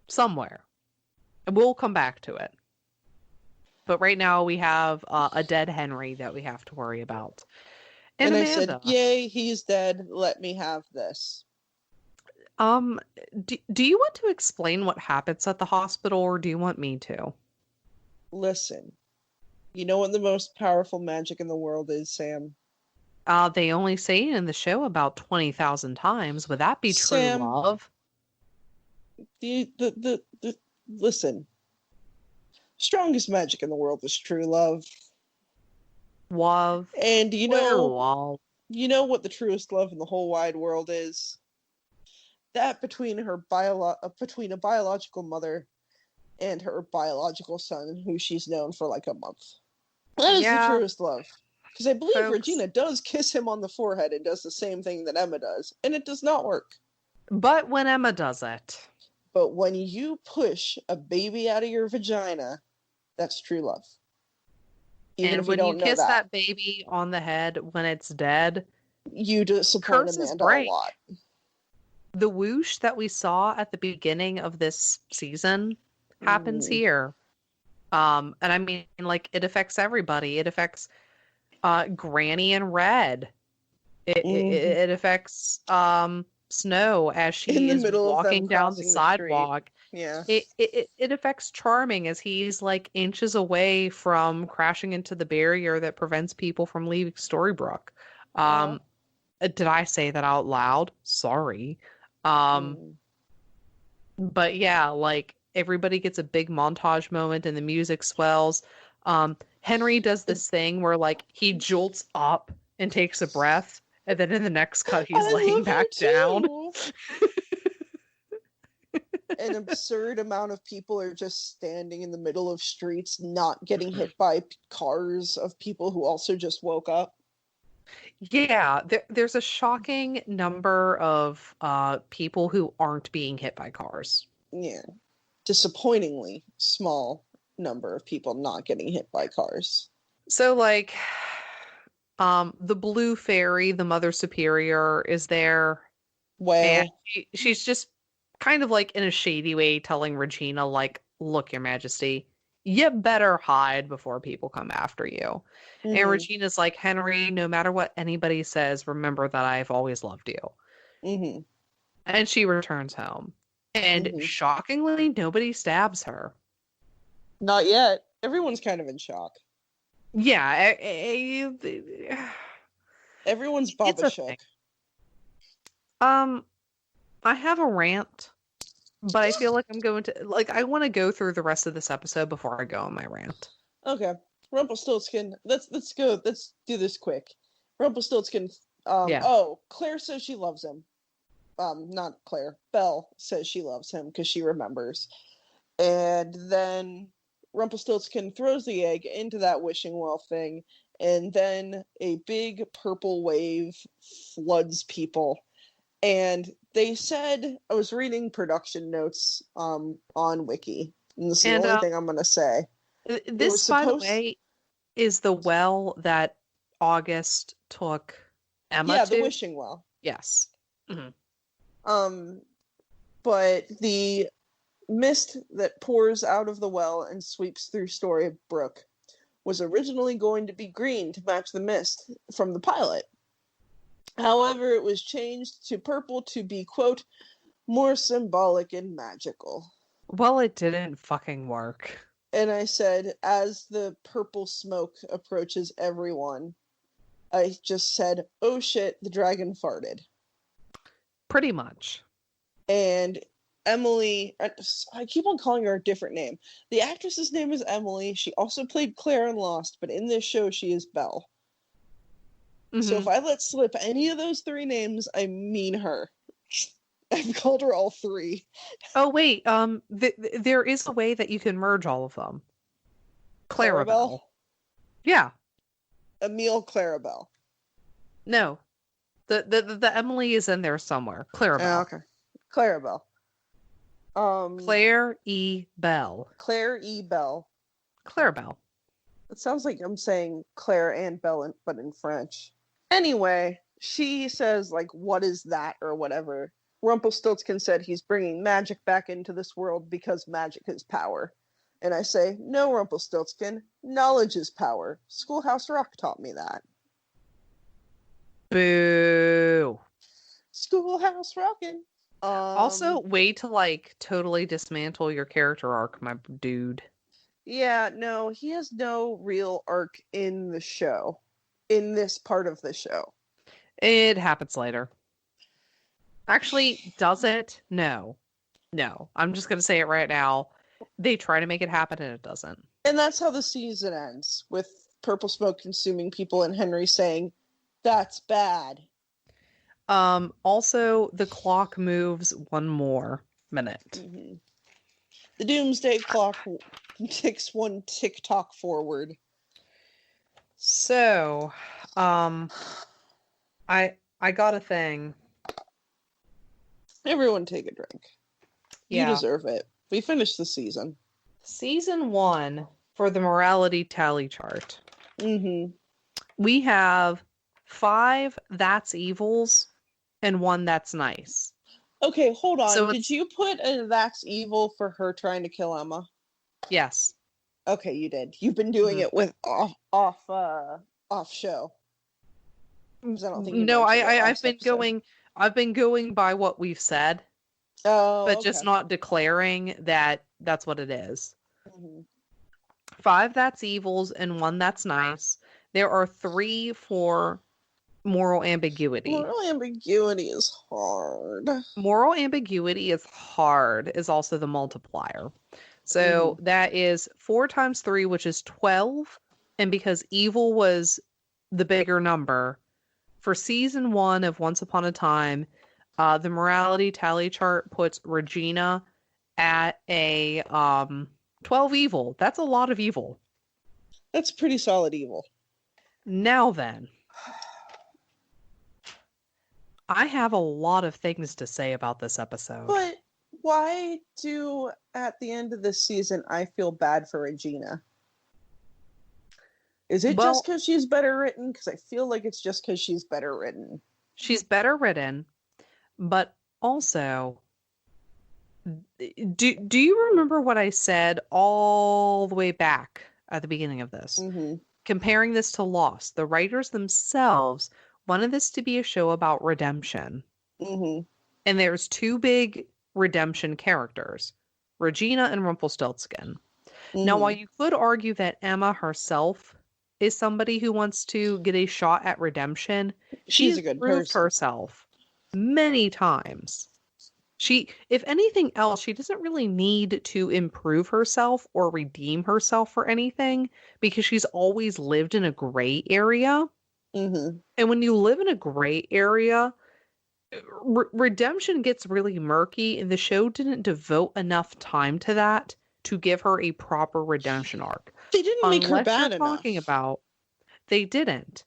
Somewhere. And we'll come back to it. But right now we have a dead Henry that we have to worry about. And I Amanda. said, yay, he's dead. Let me have this. Do you want to explain what happens at the hospital, or do you want me to? Listen, you know what the most powerful magic in the world is, Sam? They only say it in the show about 20,000 times. Would that be true love? Listen. Strongest magic in the world is true love. Love. And you know what the truest love in the whole wide world is? That between a biological mother and her biological son, who she's known for like a month. That is the truest love. Because I believe Regina does kiss him on the forehead and does the same thing that Emma does, and it does not work. But when Emma does it. But when you push a baby out of your vagina, that's true love. Even and if when you kiss that baby on the head when it's dead, you disappoint Amanda a lot. The whoosh that we saw at the beginning of this season happens here. And I mean, like, it affects everybody. It affects Granny and Red. It affects Snow as she is walking down the sidewalk. Yeah. It affects Charming as he's like inches away from crashing into the barrier that prevents people from leaving Storybrooke. Did I say that out loud? Sorry. But yeah, like, everybody gets a big montage moment and the music swells. Henry does this thing where, like, he jolts up and takes a breath, and then in the next cut he's laying back down. An absurd amount of people are just standing in the middle of streets, not getting hit by cars of people who also just woke up. Yeah, there's a shocking number of people who aren't being hit by cars. Yeah. Disappointingly small number of people not getting hit by cars. So, like, the Blue Fairy, the Mother Superior, is there. Well, and she's just kind of like in a shady way telling Regina, like, look, Your Majesty, you better hide before people come after you. And Regina's like, Henry, no matter what anybody says, remember that I've always loved you. And she returns home. And shockingly, nobody stabs her. Not yet. Everyone's kind of in shock. Yeah. Everyone's Baba shook. I have a rant, but I feel like I'm going to, like, I want to go through the rest of this episode before I go on my rant. Okay. Rumpelstiltskin. Let's go. Let's do this quick. Rumpelstiltskin. Oh, Claire says she loves him. Not Claire. Belle says she loves him because she remembers. And then Rumpelstiltskin throws the egg into that wishing well thing, and then a big purple wave floods people. And they said, I was reading production notes on Wiki, and this is the only thing I'm going to say. This, by the way, is the well that August took Emma to? Yeah, the wishing well. Yes. Mm-hmm. But the mist that pours out of the well and sweeps through Storybrooke was originally going to be green to match the mist from the pilot. However, it was changed to purple to be, quote, more symbolic and magical. Well, it didn't fucking work. And I said, as the purple smoke approaches everyone, I just said, oh shit, the dragon farted. Pretty much. And Emily, I keep on calling her a different name. The actress's name is Emily. She also played Claire in Lost, but in this show she is Belle. Mm-hmm. So if I let slip any of those three names, I mean her. I've called her all three. Oh wait, there is a way that you can merge all of them. Clarabelle. Yeah. Emile Clarabelle. No. The Emily is in there somewhere. Clarabelle. Oh, okay. Clarabelle. Claire E. Bell. Claire E. Bell. Clarabelle. It sounds like I'm saying Claire and Belle, but in French. Anyway, she says, like, what is that or whatever. Rumpelstiltskin said he's bringing magic back into this world because magic is power. And I say, no, Rumpelstiltskin, knowledge is power. Schoolhouse Rock taught me that. Boo. Schoolhouse Rockin'. Also, way to, like, totally dismantle your character arc, my dude. Yeah, no, he has no real arc in the show. In this part of the show. It happens later. Actually, does it? No. No. I'm just going to say it right now. They try to make it happen and it doesn't. And that's how the season ends, with purple smoke consuming people and Henry saying, that's bad. Also, the clock moves one more minute. Mm-hmm. The doomsday clock ticks one tick-tock forward. So, I got a thing. Everyone take a drink. Yeah. You deserve it. We finished the season. Season 1 for the morality tally chart. Mm-hmm. We have 5 that's evils and 1 that's nice. Okay, hold on. So did you put a that's evil for her trying to kill Emma? Yes. Okay, you did. You've been doing it with off show. I don't think no, I've been going. I've been going by what we've said. Oh, but just not declaring that that's what it is. Mm-hmm. 5 that's evils and 1 that's nice. There are 3 for moral ambiguity. Moral ambiguity is hard. Moral ambiguity is hard is also the multiplier. So that is 4 times 3, which is 12. And because evil was the bigger number, for season 1 of Once Upon a Time, the morality tally chart puts Regina at a 12 evil. That's a lot of evil. That's pretty solid evil. Now then, I have a lot of things to say about this episode. But why do, at the end of this season, I feel bad for Regina? Is it just because she's better written? Because I feel like it's just because she's better written. She's better written, but also, do you remember what I said all the way back at the beginning of this? Mm-hmm. Comparing this to Lost, the writers themselves wanted this to be a show about redemption. Mm-hmm. And there's 2 big redemption characters, Regina and Rumpelstiltskin. Mm-hmm. Now, while you could argue that Emma herself is somebody who wants to get a shot at redemption, she's a good proved herself many times. She, if anything else, she doesn't really need to improve herself or redeem herself for anything because she's always lived in a gray area. Mm-hmm. And when you live in a gray area, redemption gets really murky, and the show didn't devote enough time to that to give her a proper redemption arc. They didn't make her bad enough. Talking about, they didn't.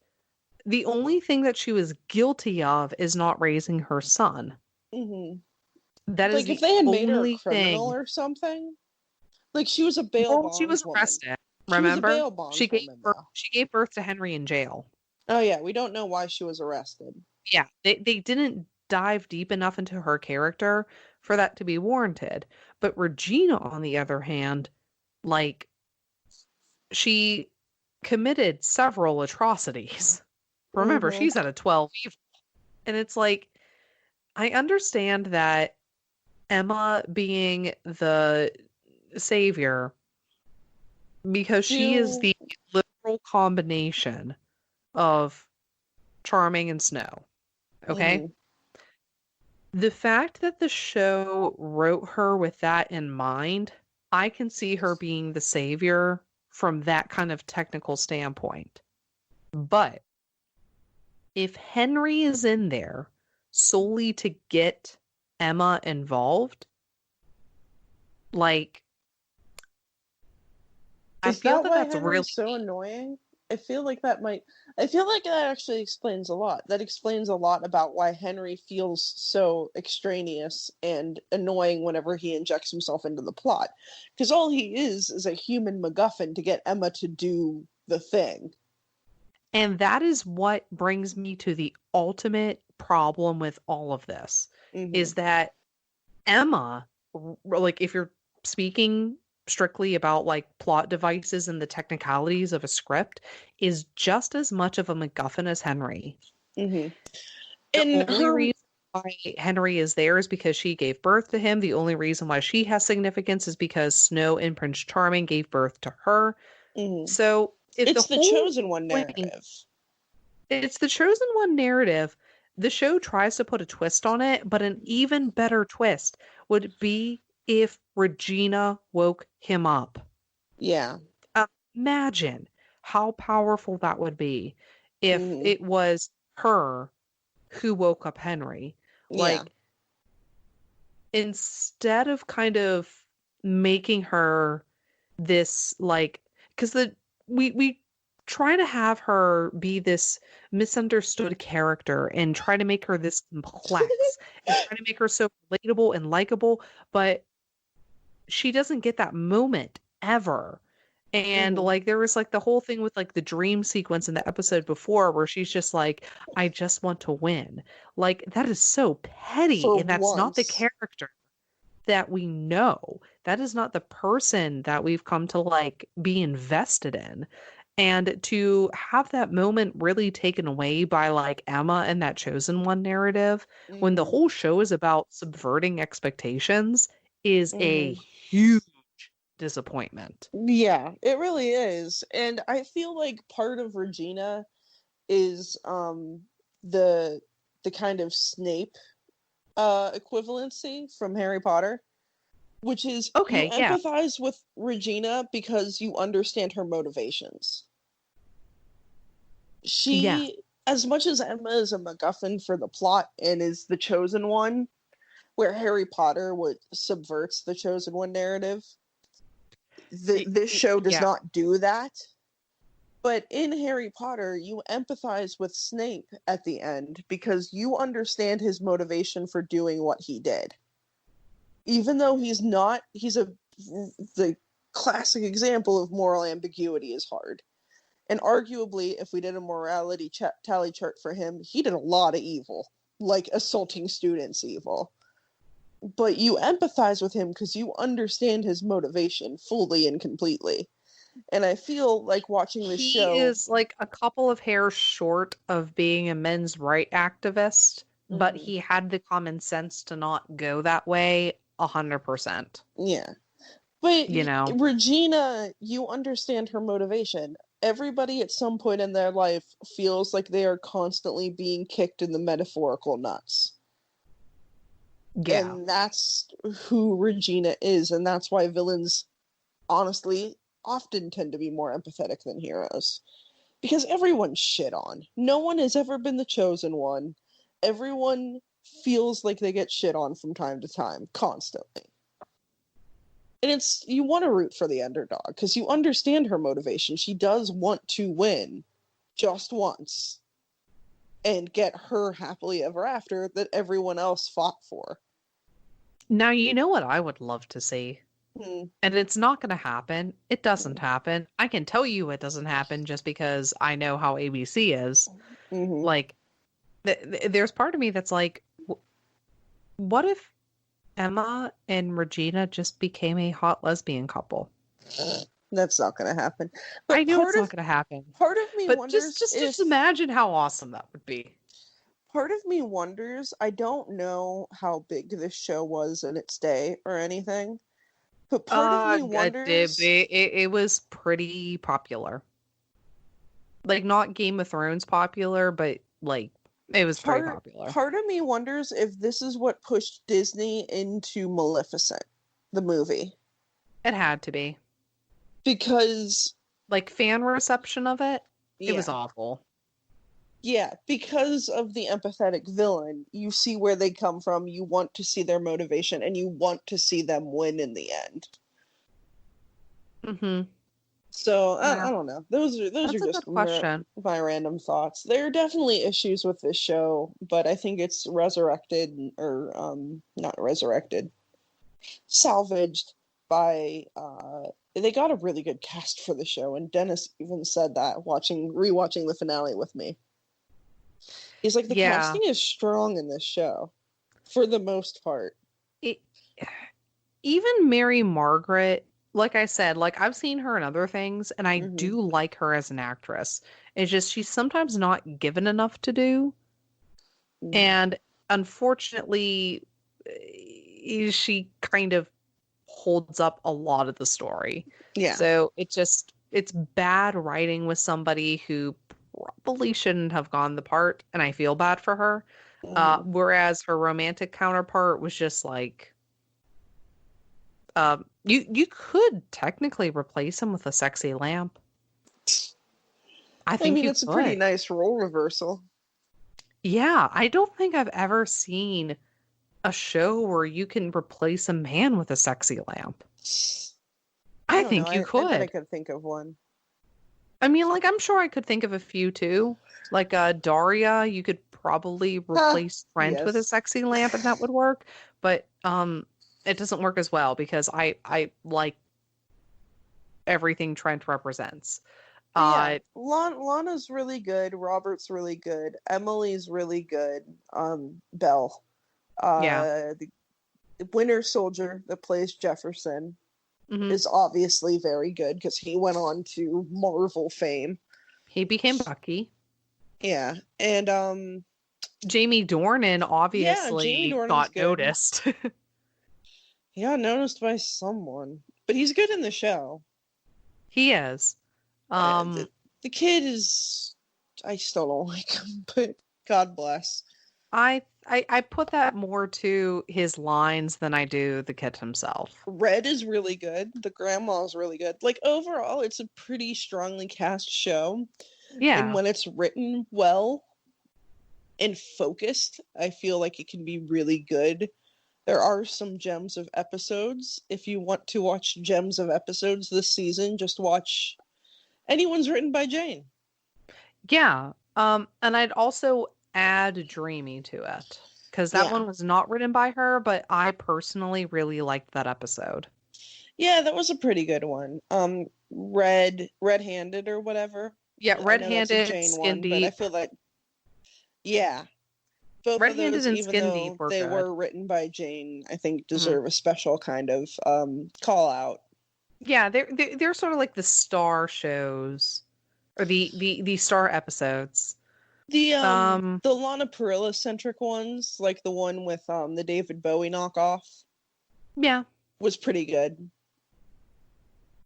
The only thing that she was guilty of is not raising her son. Mm-hmm. That is like if they had made her a only criminal thing. or something. Like she was a bail bondswoman. She was arrested. Remember? She gave birth to Henry in jail. Oh yeah, we don't know why she was arrested. Yeah, they didn't dive deep enough into her character for that to be warranted. But Regina, on the other hand, like, she committed several atrocities. Remember, she's at a 12 evil. And it's like, I understand that Emma being the savior, because she is the literal combination of charming and Snow. Okay? Mm-hmm. The fact that the show wrote her with that in mind, I can see her being the savior from that kind of technical standpoint. But if Henry is in there solely to get Emma involved, like, I feel that's really so annoying. I feel like that actually explains a lot. That explains a lot about why Henry feels so extraneous and annoying whenever he injects himself into the plot. Because all he is a human MacGuffin to get Emma to do the thing. And that is what brings me to the ultimate problem with all of this, is that Emma, like, if you're speaking strictly about like plot devices and the technicalities of a script, is just as much of a MacGuffin as Henry. Mm-hmm. The only reason why Henry is there is because she gave birth to him. The only reason why she has significance is because Snow and Prince Charming gave birth to her. Mm-hmm. So it's the chosen one narrative. It's the chosen one narrative. The show tries to put a twist on it, but an even better twist would be if Regina woke him up. Yeah. Imagine how powerful that would be if it was her who woke up Henry. Like, instead of kind of making her this, like, because we try to have her be this misunderstood character and try to make her this complex and try to make her so relatable and likable, but she doesn't get that moment ever. And like, there was like the whole thing with like the dream sequence in the episode before where she's just like, I just want to win. Like, that is so petty. And that's not the character that we know. That is not the person that we've come to like be invested in. And to have that moment really taken away by like Emma and that chosen one narrative, when the whole show is about subverting expectations, is a huge disappointment. Yeah, it really is. And I feel like part of Regina is the kind of Snape equivalency from Harry Potter, which is you empathize with Regina because you understand her motivations. As much as Emma is a MacGuffin for the plot and is the chosen one, where Harry Potter subverts the chosen one narrative, this show does not do that. But in Harry Potter, you empathize with Snape at the end because you understand his motivation for doing what he did. Even though the classic example of moral ambiguity is hard. And arguably, if we did a morality tally chart for him, he did a lot of evil, like assaulting students evil. But you empathize with him because you understand his motivation fully and completely. And I feel like watching this show... He is like a couple of hairs short of being a men's right activist, but he had the common sense to not go that way 100%. Yeah. But, you know, Regina, you understand her motivation. Everybody at some point in their life feels like they are constantly being kicked in the metaphorical nuts. Yeah. And that's who Regina is, and that's why villains, honestly, often tend to be more empathetic than heroes. Because everyone's shit on. No one has ever been the chosen one. Everyone feels like they get shit on from time to time, constantly. And it's, you want to root for the underdog because you understand her motivation. She does want to win just once and get her happily ever after that everyone else fought for. Now, you know what I would love to see? Hmm. And it's not going to happen. It doesn't happen. I can tell you it doesn't happen just because I know how ABC is. Mm-hmm. Like, there's part of me that's like, what if Emma and Regina just became a hot lesbian couple? That's not going to happen. But I know it's not going to happen. Part of me but wonders just imagine how awesome that would be. Part of me wonders, I don't know how big this show was in its day or anything, but part of me wonders... It was pretty popular. Like, not Game of Thrones popular, but, like, it was pretty popular. Part of me wonders if this is what pushed Disney into Maleficent, the movie. It had to be. Because... like, fan reception of it, yeah. It was awful. Yeah, because of the empathetic villain, you see where they come from, you want to see their motivation, and you want to see them win in the end. Mm-hmm. So, I don't know. Those are just my random thoughts. There are definitely issues with this show, but I think it's salvaged by... they got a really good cast for the show, and Dennis even said that rewatching the finale with me. He's like, the casting is strong in this show, for the most part. Even Mary Margaret, like I said, like, I've seen her in other things, and I do like her as an actress. It's just she's sometimes not given enough to do. Mm-hmm. And unfortunately, she kind of holds up a lot of the story. Yeah. So it's bad writing with somebody who probably shouldn't have gone the part, and I feel bad for her. Whereas her romantic counterpart was just like, you could technically replace him with a sexy lamp. I mean, it's a pretty nice role reversal. Yeah, I don't think I've ever seen a show where you can replace a man with a sexy lamp. I think you could. I could think of one. I mean, like, I'm sure I could think of a few too. Like, Daria, you could probably replace Trent with a sexy lamp, and that would work. But it doesn't work as well because I like everything Trent represents. Lana's really good. Robert's really good. Emily's really good. Belle. The Winter Soldier that plays Jefferson is obviously very good because he went on to Marvel fame. He became Bucky. Yeah, and Jamie Dornan obviously got noticed. He got noticed by someone, but he's good in the show. He is. The kid is... I still don't like him, but God bless. I put that more to his lines than I do the kid himself. Red is really good. The grandma is really good. Like, overall, it's a pretty strongly cast show. Yeah. And when it's written well and focused, I feel like it can be really good. There are some gems of episodes. If you want to watch gems of episodes this season, just watch Anyone's Written by Jane. Yeah. And I'd also add Dreamy to it because that one was not written by her, but I personally really liked that episode. Yeah, that was a pretty good one. Red-handed or whatever. Yeah, Red-handed, Skin Deep. But I feel that both Red-handed of those, and even Skin though Deep were they good. were written by Jane, I think deserve a special kind of call out. Yeah, they're sort of like the star shows or the star episodes. The Lana Parrilla centric ones, like the one with the David Bowie knockoff, was pretty good.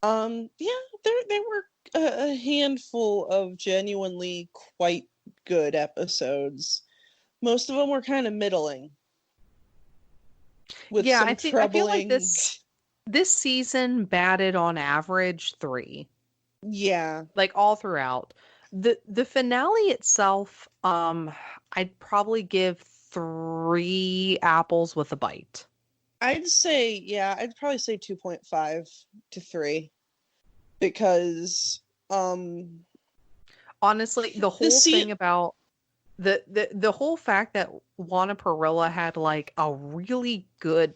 There were a handful of genuinely quite good episodes. Most of them were kind of middling. I feel like this season batted on average 3. Yeah, like all throughout. The finale itself, I'd probably give 3 apples with a bite. I'd probably say 2.5 to 3 because honestly, the whole thing about the whole fact that Juana Perilla had like a really good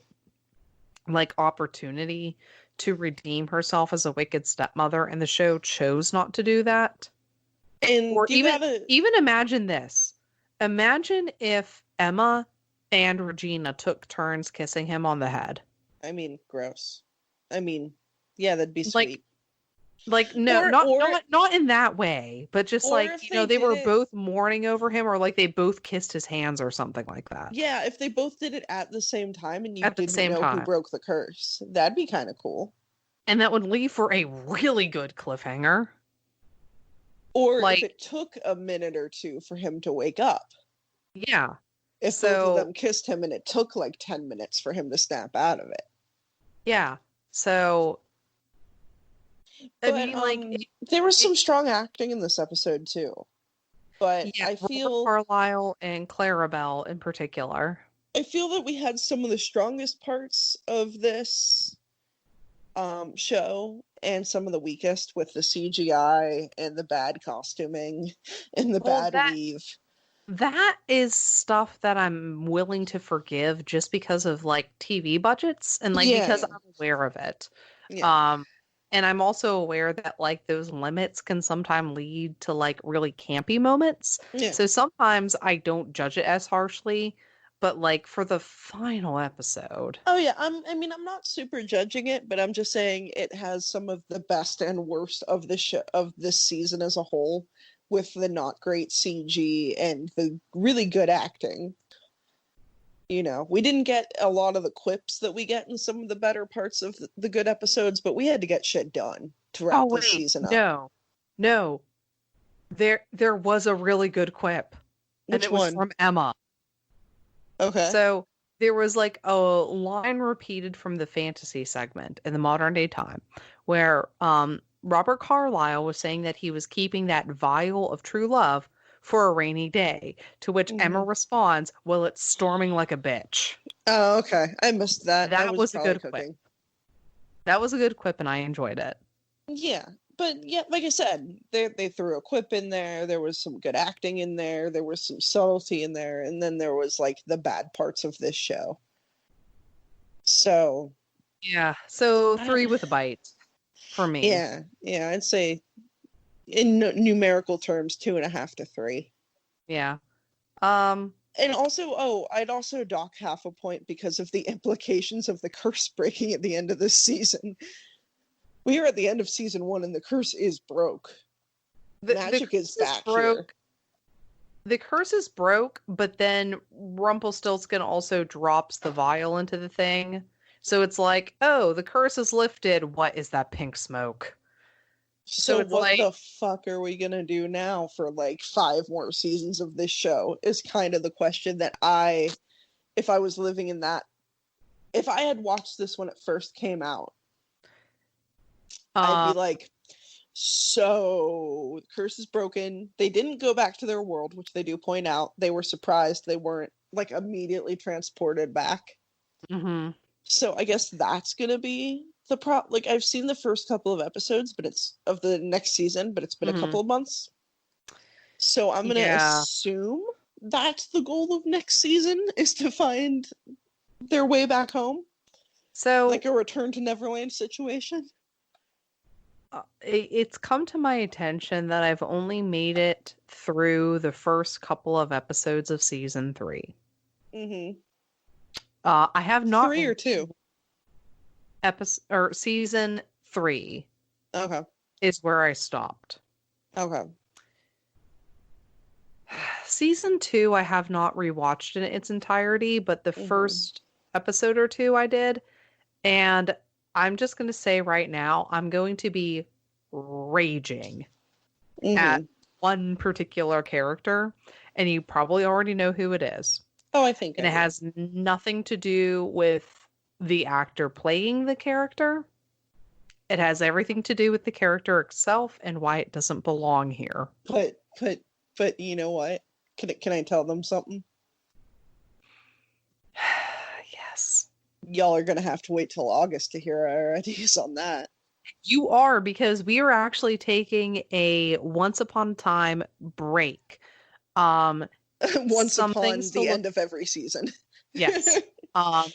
like opportunity to redeem herself as a wicked stepmother, and the show chose not to do that. And or even imagine this. Imagine if Emma and Regina took turns kissing him on the head. I mean, gross. I mean, yeah, that'd be sweet. Like no, not in that way, but just like, they were both mourning over him, or like they both kissed his hands or something like that. Yeah, if they both did it at the same time and you didn't know who broke the curse, that'd be kind of cool. And that would leave for a really good cliffhanger. Or if it took a minute or two for him to wake up. Yeah. If both of them kissed him and it took like 10 minutes for him to snap out of it. Yeah. So but, I mean, there was some strong acting in this episode too. But yeah, I feel Robert Carlyle and Clarabelle in particular. I feel that we had some of the strongest parts of this show and some of the weakest, with the CGI and the bad costuming and the bad weave. That is stuff that I'm willing to forgive just because of like TV budgets and like because I'm aware of it. Yeah. And I'm also aware that like those limits can sometimes lead to like really campy moments. Yeah. So sometimes I don't judge it as harshly, but like for the final episode. Oh yeah, I'm not super judging it, but I'm just saying it has some of the best and worst of the show of this season as a whole, with the not great CG and the really good acting. We didn't get a lot of the quips that we get in some of the better parts of the good episodes, but we had to get shit done to wrap this season up. No. There was a really good quip. Which and it one? was from Emma. Okay. So there was like a line repeated from the fantasy segment in the modern day time where Robert Carlyle was saying that he was keeping that vial of true love for a rainy day, to which Emma responds, well, it's storming like a bitch. Oh, okay. I missed that. That was a good quip. That was a good quip, and I enjoyed it. Yeah. But yeah, like I said, they threw a quip in there. There was some good acting in there. There was some subtlety in there. And then there was like the bad parts of this show. So. Yeah. So 3 with a bite for me. Yeah. Yeah. I'd say in numerical terms, 2.5 to 3. Yeah. And also, I'd also dock half a point because of the implications of the curse breaking at the end of this season. We are at the end of season 1 and the curse is broke. Magic is back here. The curse is broke, but then Rumpelstiltskin also drops the vial into the thing. So it's like, oh, the curse is lifted. What is that pink smoke? So what the fuck are we gonna do now for like 5 more seasons of this show is kind of the question that if I was living in that, if I had watched this when it first came out, I'd be like, so the curse is broken. They didn't go back to their world, which they do point out. They were surprised they weren't like immediately transported back. Mm-hmm. So I guess that's gonna be the like I've seen the first couple of episodes, but it's of the next season, but it's been a couple of months. So I'm gonna assume that's the goal of next season, is to find their way back home. So like a Return to Neverland situation. It's come to my attention that I've only made it through the first couple of episodes of season 3. Mm-hmm. I have not 3 or 2. Season 3. Okay. Is where I stopped. Okay. Season 2, I have not rewatched in its entirety, but the first episode or 2 I did, and I'm just going to say right now, I'm going to be raging at one particular character, and you probably already know who it is. Oh, I think. And it has nothing to do with the actor playing the character. It has everything to do with the character itself and why it doesn't belong here. But you know what? Can I tell them something? Yes. Y'all are gonna have to wait till August to hear our ideas on that. You are, because we are actually taking a once upon a time break. Once Some upon things to the look. end of every season. Yes.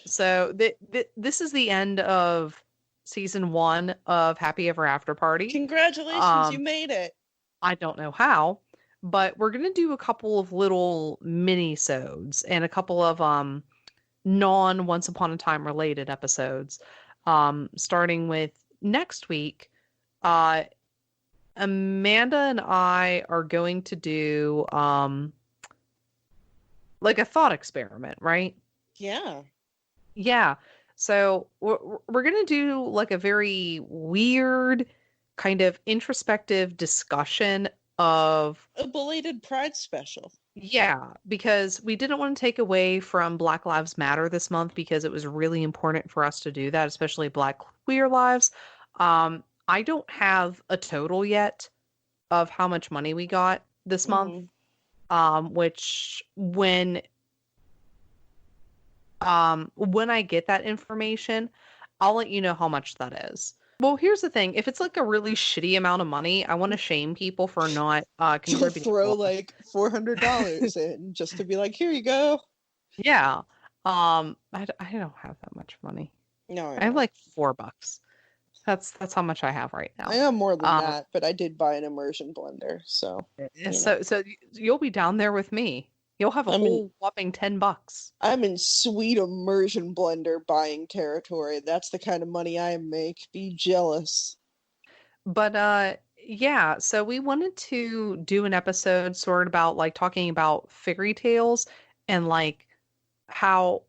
So this is the end of season 1 of Happy Ever After Party. Congratulations, you made it. I don't know how, but we're gonna do a couple of little mini-sodes and a couple of non Once Upon a Time related episodes. Starting with next week, Amanda and I are going to do like a thought experiment, right? Yeah. Yeah. So we're going to do like a very weird kind of introspective discussion of a belated Pride special. Yeah, because we didn't want to take away from Black Lives Matter this month because it was really important for us to do that, especially Black queer lives. I don't have a total yet of how much money we got this month. Which when I get that information, I'll let you know how much that is. Well, here's the thing. If it's like a really shitty amount of money, I want to shame people for not contributing. You'll throw like $400 in just to be like, here you go. Yeah. I don't have that much money. No, I have like $4. That's how much I have right now. I have more than that, but I did buy an immersion blender, so. So you'll be down there with me. You'll have a whole whopping $10. I'm in sweet immersion blender buying territory. That's the kind of money I make. Be jealous. But yeah, so we wanted to do an episode sort of about like talking about fairy tales and like how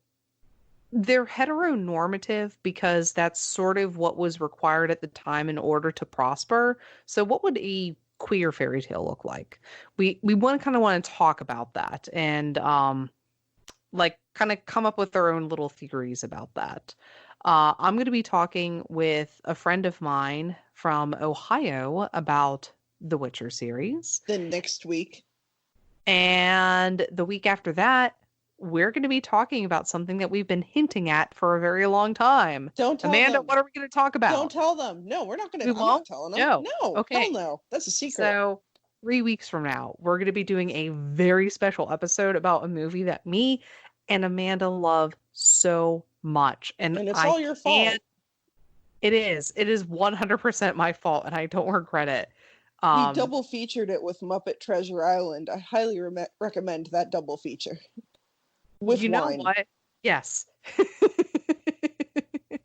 they're heteronormative because that's sort of what was required at the time in order to prosper. So what would a queer fairy tale look like? We want to talk about that and like kind of come up with our own little theories about that. I'm going to be talking with a friend of mine from Ohio about the Witcher series. Then next week. And the week after that, we're going to be talking about something that we've been hinting at for a very long time. Don't tell Amanda, them. What are we going to talk about? Don't tell them. No, we're not going to. I'm not telling them. No. Okay. Hell no. That's a secret. So 3 weeks from now, we're going to be doing a very special episode about a movie that me and Amanda love so much. And it's all your fault. It is 100% my fault, and I don't regret it. We double featured it with Muppet Treasure Island. I highly recommend that double feature. With you know wine. what? Yes.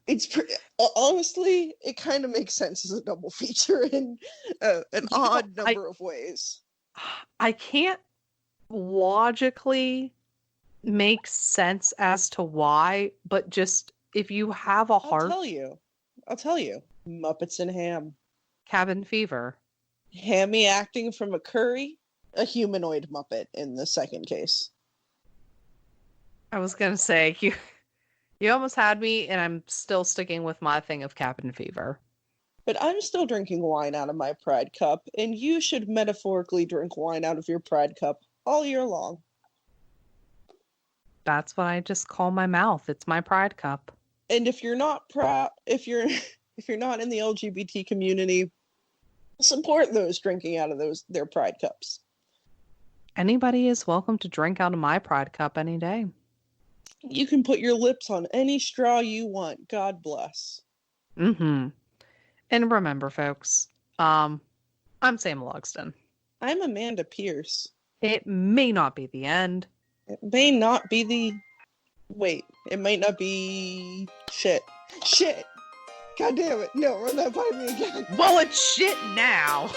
It's honestly, it kind of makes sense as a double feature in an odd number of ways. I can't logically make sense as to why, but just if you have a heart. I'll tell you. Muppets and ham. Cabin fever. Hammy acting from a curry. A humanoid Muppet in the second case. I was gonna say you almost had me, and I'm still sticking with my thing of cabin fever. But I'm still drinking wine out of my pride cup, and you should metaphorically drink wine out of your pride cup all year long. That's what I just call my mouth. It's my pride cup. And if you're not proud, if you're not in the LGBT community, support those drinking out of their pride cups. Anybody is welcome to drink out of my pride cup any day. You can put your lips on any straw you want. God bless. Mm-hmm. And remember, folks, I'm Sam Logston. I'm Amanda Pierce. It may not be the end. It may not be the... Wait. It might not be... Shit. God damn it. No, run that by me again. Well, it's shit now.